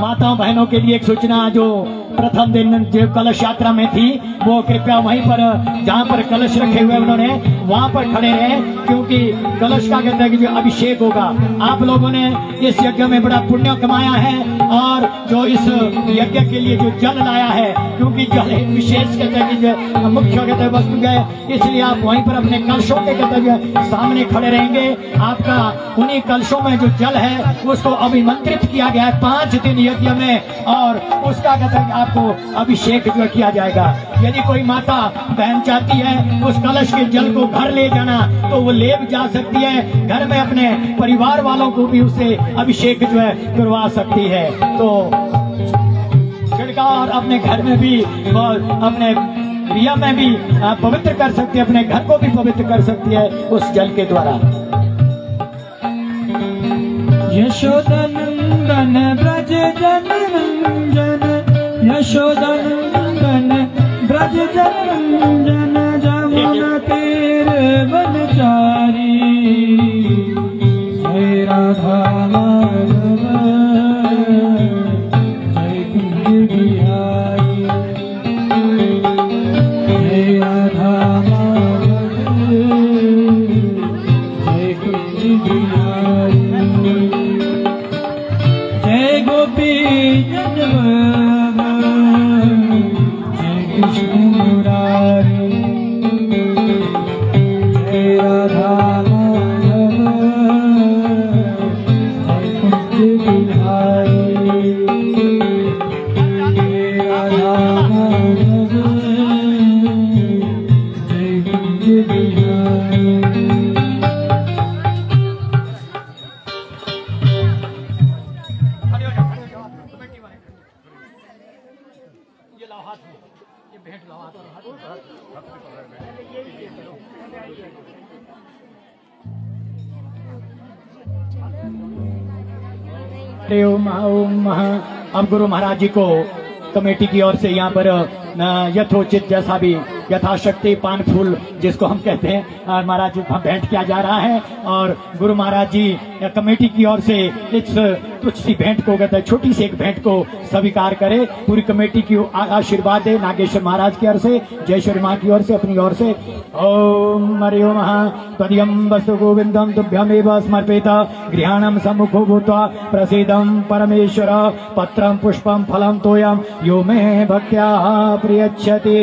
माताओं बहनों के लिए एक सूचना, जो प्रथम दिन जो कलश यात्रा में थी वो कृपया वहीं पर जहां पर कलश रखे हुए उन्होंने वहां पर खड़े रहे, क्योंकि कलश का कहते हैं कि जो अभिषेक होगा। आप लोगों ने इस यज्ञ में बड़ा पुण्य कमाया है और जो इस यज्ञ के लिए जो जल लाया है, क्योंकि जल एक विशेष कहते हैं कि मुख्य कहते हैं वस्तु है, इसलिए आप वहीं पर अपने कलशों के कहते हैं सामने खड़े रहेंगे। आपका उन्हीं कलशों में जो जल है उसको अभिमंत्रित किया गया है 5 दिन यज्ञ में, और उसका कहते हैं आपको अभिषेक जो किया जाएगा। यदि कोई माता बहन चाहती है उस कलश के जल को घर ले जाना तो वो ले जा सकती है, घर में अपने परिवार वालों को भी उससे अभिषेक जो है करवा सकती है। तो का और अपने घर में भी और अपने क्रिया में भी पवित्र कर सकती है, अपने घर को भी पवित्र कर सकती है उस जल के द्वारा। यशोदनंदन ब्रज जन रंजन, यशोदनंदन ब्रज जन रंजन, जमुना तीर वनचारी, जय राधा माधव जय कुंज बिहारी, जय राधा माधव जय कुंज बिहारी, जय गोपी जन जय कृष्ण मुरारी, जय राधा माधव जय कुंज बिहारी, जय राधा माधव जय कुंज बिहारी। ओम ओम। अब गुरु महाराज जी को कमेटी की ओर से यहाँ पर यथोचित जैसा भी यथाशक्ति पान फूल जिसको हम कहते हैं महाराज जी भेंट किया जा रहा है। और गुरु महाराज जी कमेटी की ओर से इस तुच्छ सी भेंट को कहते हैं छोटी सी एक भेंट को स्वीकार करे, पूरी कमेटी की आशीर्वाद दे नागेश्वर महाराज की ओर से, जयेश्वरी माँ की ओर से, अपनी ओर से। ओम हरि ओम। त्वदीयं वस्तु गोविंदम तुभ्यमेव समर्पित गृहाणं सम्मुखो भूत्वा प्रसीदं परमेश्वर, पत्रं पुष्पं फलं तोयं यो मे भक्त्या प्रयच्छति।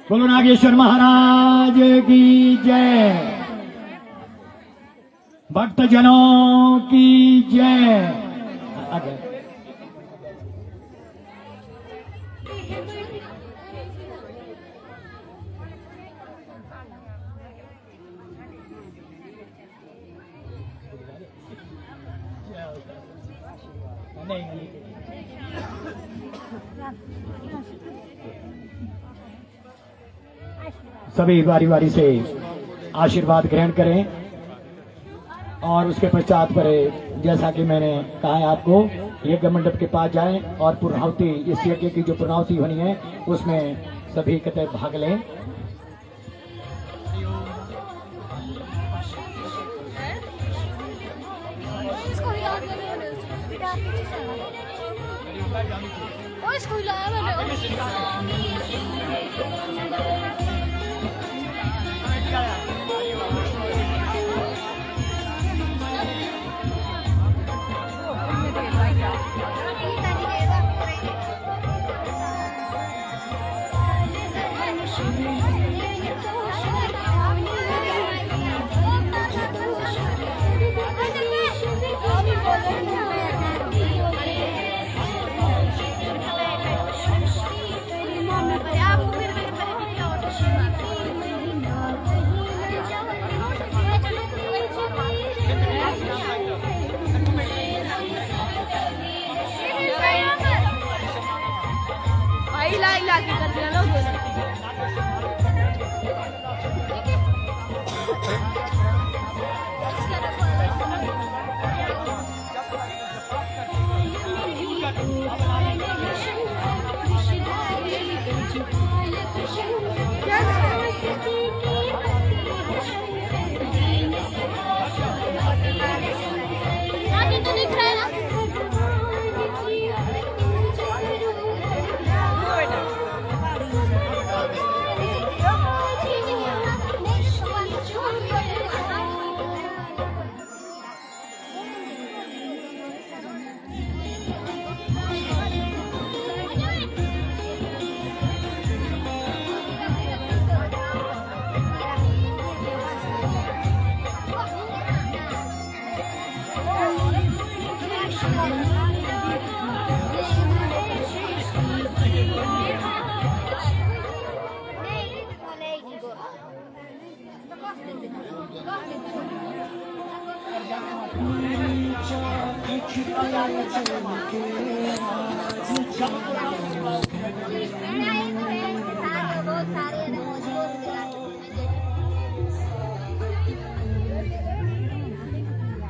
बोलो नागेश्वर महाराज की जय, भक्तजनों की जय। सभी बारी बारी से आशीर्वाद ग्रहण करें और उसके पश्चात पर जैसा कि मैंने कहा है आपको यज्ञ मंडप के पास जाएं और पूर्णाहुति, इस यज्ञ की जो पूर्णाहुति होनी है उसमें सभी कहते भाग लें।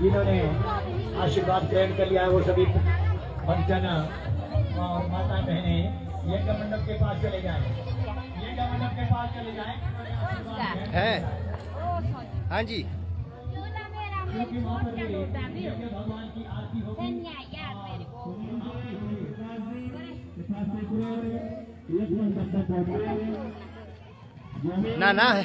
जिन्होंने आशीर्वाद ग्रहण कर लिया है वो सभी भक्तजन और माता बहने यज्ञ मंडप के पास चले जाएं। यज्ञ मंडप के पास चले जाएं। है हाँ जी क्योंकि वहाँ पर भी भगवान की आरती होगी। ना ना है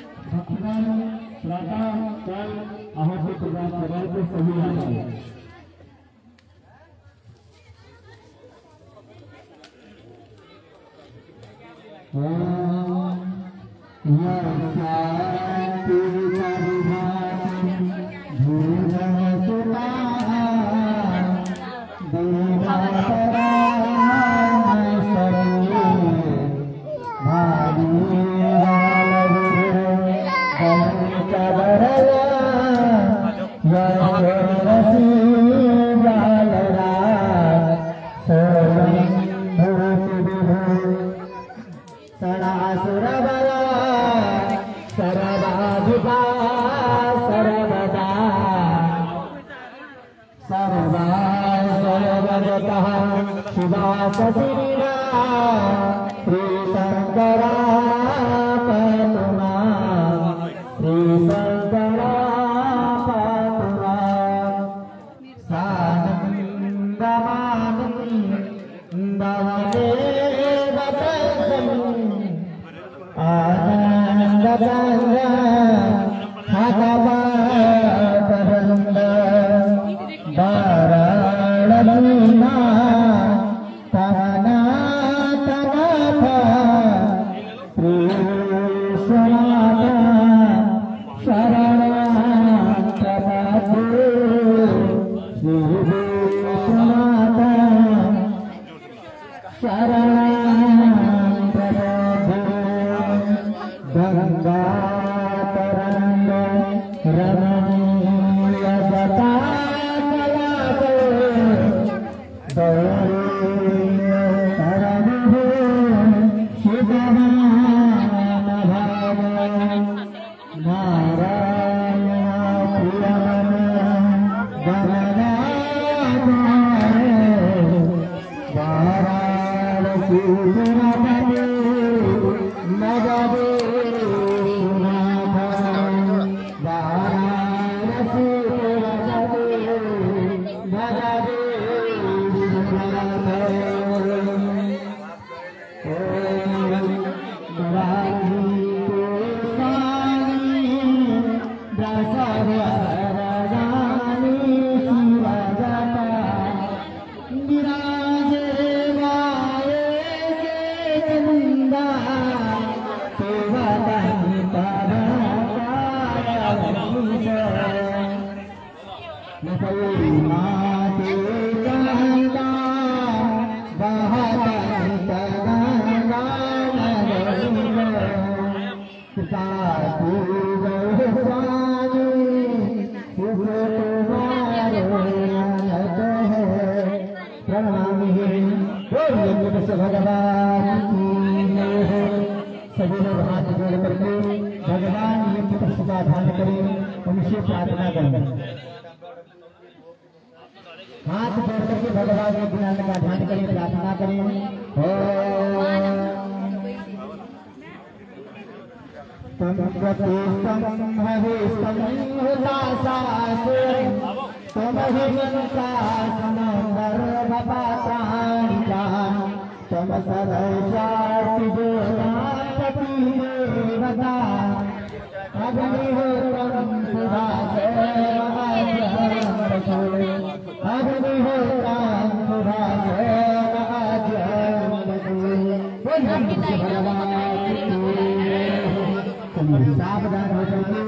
सभी लोग हाथ जोड़ करके भगवान यज्ञ पक्ष का ध्यान करें, उनसे प्रार्थना करें। हाथ जोड़ करके भगवान यज्ञ का ध्यान करें, प्रार्थना करें। तम सरसाति देवापति देवता अग्निहोत्रं सुधासे महाजनसुरे अग्निहोत्रं सुधासे महाजनसुरे तुम सावधान हो जाइए,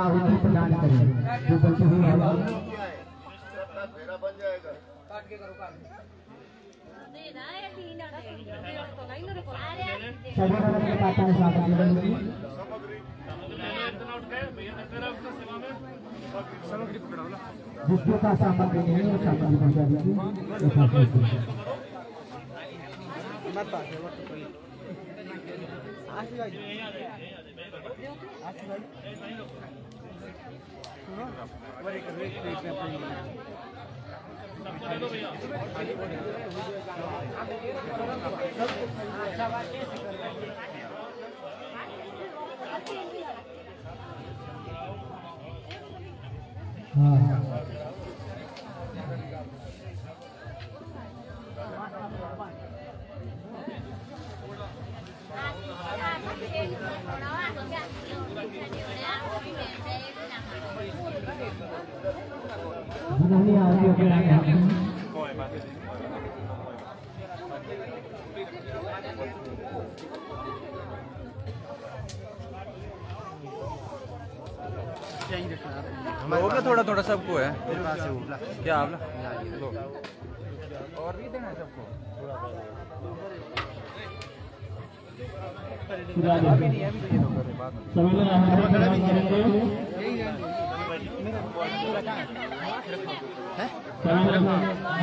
आहुति प्रदान करें। जो बची हुई है सामग्री पकड़ा जिसके पास सामग्री नहीं है वो सामग्री पहुंचा दीजिए। नहीं आगे होगा थोड़ा थोड़ा सबको है क्या आप लो और भी देना है सबको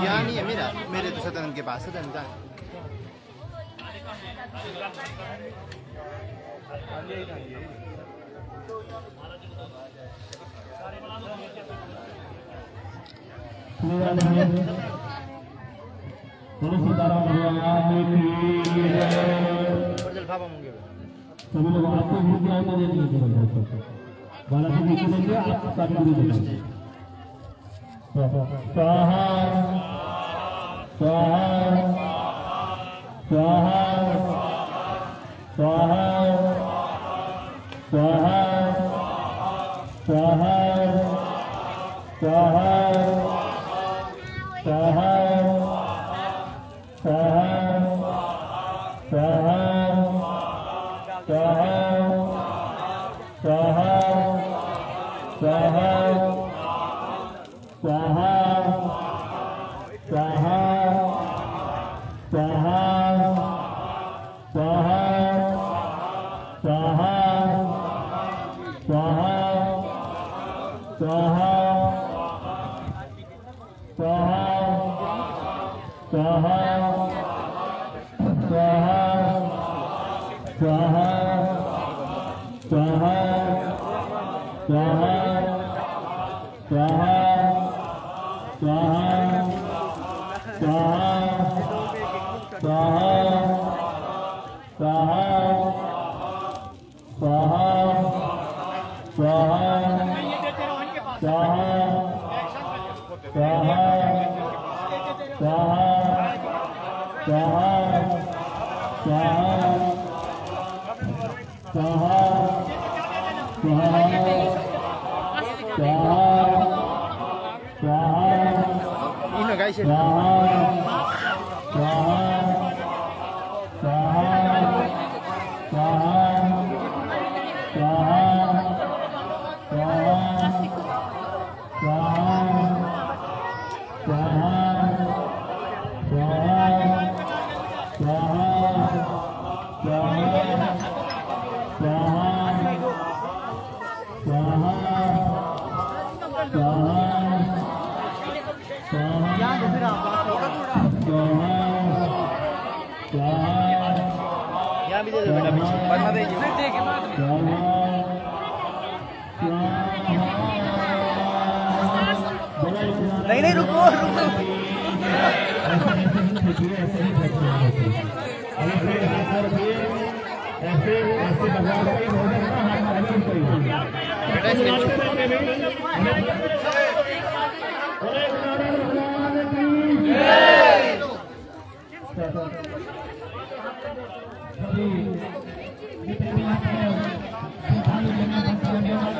यहाँ नहीं है मेरे तो सदन के पास सदन का सभी लोग आपको भूख जाए तो देखिए बालाजी जी को आप सभी लोग स्वाहा स्वाहा स्वाहा स्वाहा स्वाहा स्वाहा स्वाहा स्वाहा नहीं रुको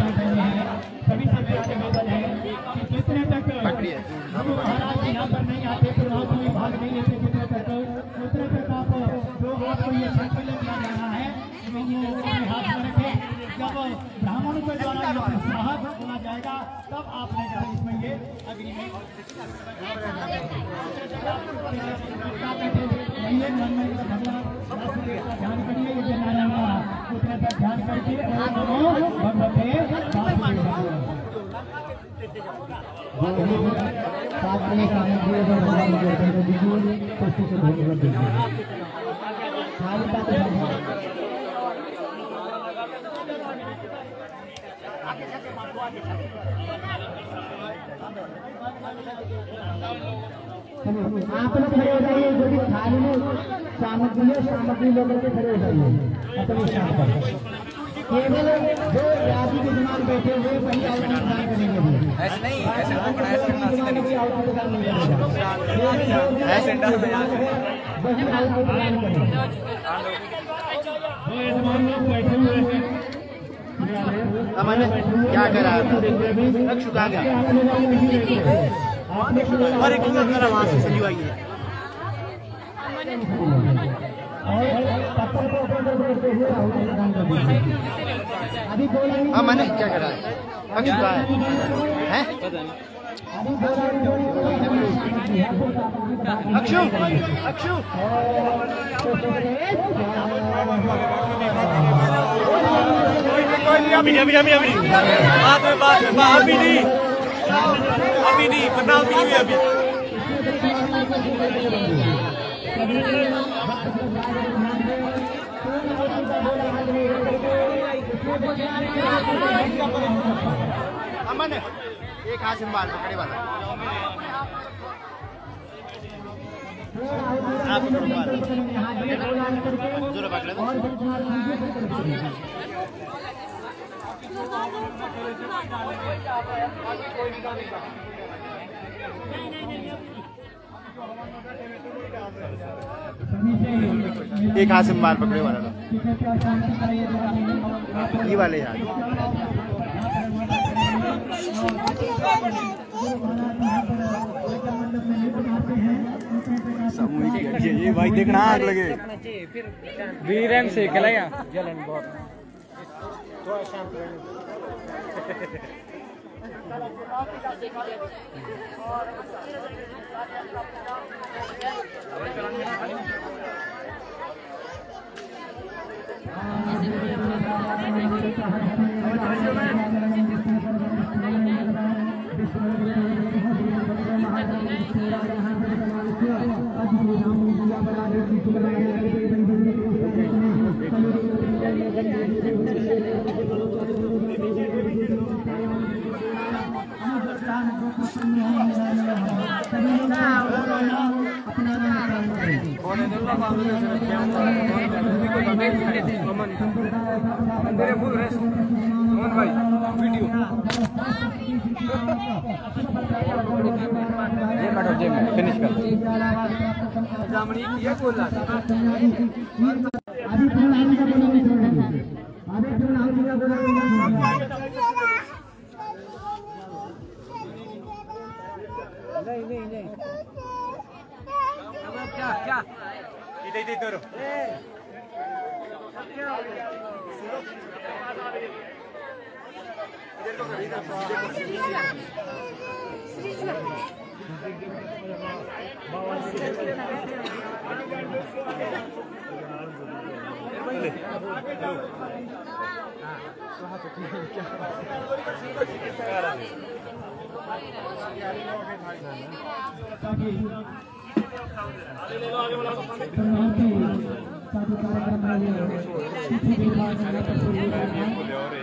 सभी से निवेदन है कि जितने तक महाराज यहाँ पर नहीं आते तो वहाँ कोई भाग नहीं लेते जितने तक आप जो आपको ये संकल्प किया जा रहा है ये हाथ में रखे जब ब्राह्मणों के द्वारा ये प्रसाद होना जाएगा तब आपने जो इसमें ये अग्निमेंट ध्यान करिए ये नारायण उतने तक ध्यान करके भगवते सामने सामग्री अगर भगवान को अर्पण कर दीजिए तो उसको धन्यवाद दीजिए। सारी बातें आप लोग खड़े हो जाइए, जो भी थाली में सामग्री लेकर के खड़े हो जाइए अपने स्थान पर। केवल जो यादी के जमान बैठे हुए वही आउटदान करेंगे। ऐसे नहीं, ऐसे पकड़ा है करना सीधा नीचे ऐसे डर में वही आउटदान करेंगे। बैठे हुए हैं अमन क्या कर रहा है? रक्षु कहाँ गया? और एक करा वहाँ से संजू आई है। अमन क्या कर रहा है? रक्षु कहाँ है? अक्षु अक्षु अभी अभी अभी अभी बाद में अभी नहीं पता अभी नहीं अभी अमन एक हाथ से मार पकड़े वाला आप जोर पकड़े एक हाथ से मार पकड़े वाला ये वाले यार ये भाई देखना आग लगे वीरेन से कलाया जलन बहुत थोड़ा शांत फिनिश कर क्या इधर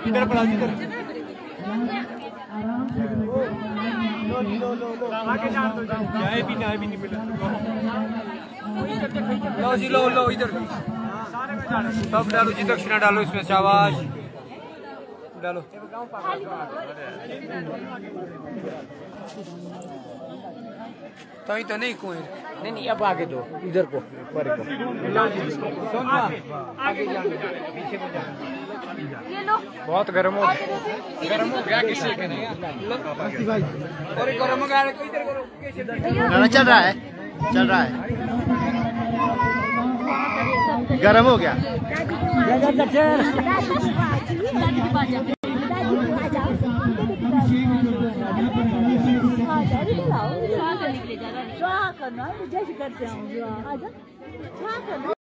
इधर पड़ा इधर चाय भी नहीं मिला लो जी लो इधर सब डालो जी दक्षिणा डालो इसमें शाबाश डालो तो नहीं कुएं नहीं अब आगे दो इधर को पर को आगे जाने पीछे को जाना बहुत गर्म हो गया किसी के नहीं भाई और गर्म हो गया इधर करो चल रहा है गर्म हो गया करना जैसे करते हैं